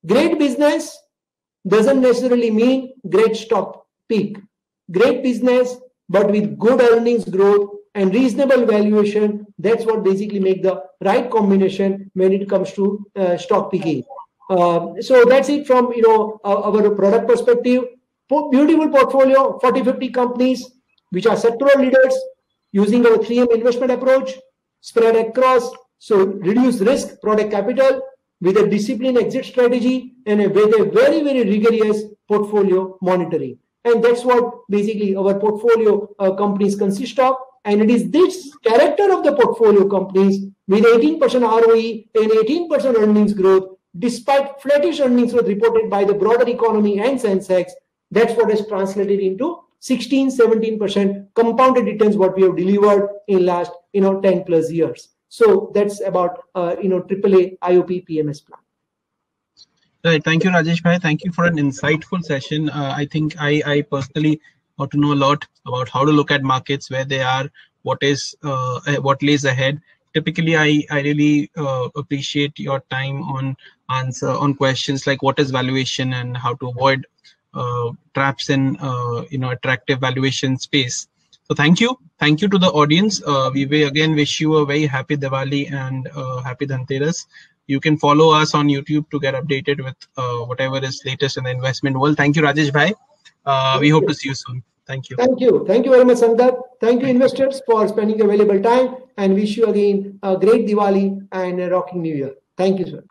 Great business doesn't necessarily mean great stock peak. Great business, but with good earnings growth and reasonable valuation, that's what basically make the right combination when it comes to stock picking. So that's it from our product perspective. Beautiful portfolio, 40-50 companies which are sectoral leaders, using our 3M investment approach, spread across, so reduce risk, protect capital with a disciplined exit strategy and with a very, very rigorous portfolio monitoring. And that's what basically our portfolio companies consist of. And it is this character of the portfolio companies with 18% ROE and 18% earnings growth, despite flattish earnings growth reported by the broader economy and Sensex, that's what has translated into 16-17% compounded returns what we have delivered in last 10 plus years. So that's about AAA IOP PMS plan. Right. Thank you, Rajesh Bhai. Thank you for an insightful session. I think I personally got to know a lot about how to look at markets, where they are, what lays ahead. Typically, I really appreciate your time on questions like what is valuation and how to avoid traps in attractive valuation space. So thank you to the audience. We will again wish you a very happy Diwali and happy Dhanteras. You can follow us on YouTube to get updated with whatever is latest in the investment world. Thank you, Rajesh Bhai. We hope to see you soon. Thank you. Thank you very much, Sangat. Thank you, investors, for spending your valuable time, and wish you again a great Diwali and a rocking New Year. Thank you, sir.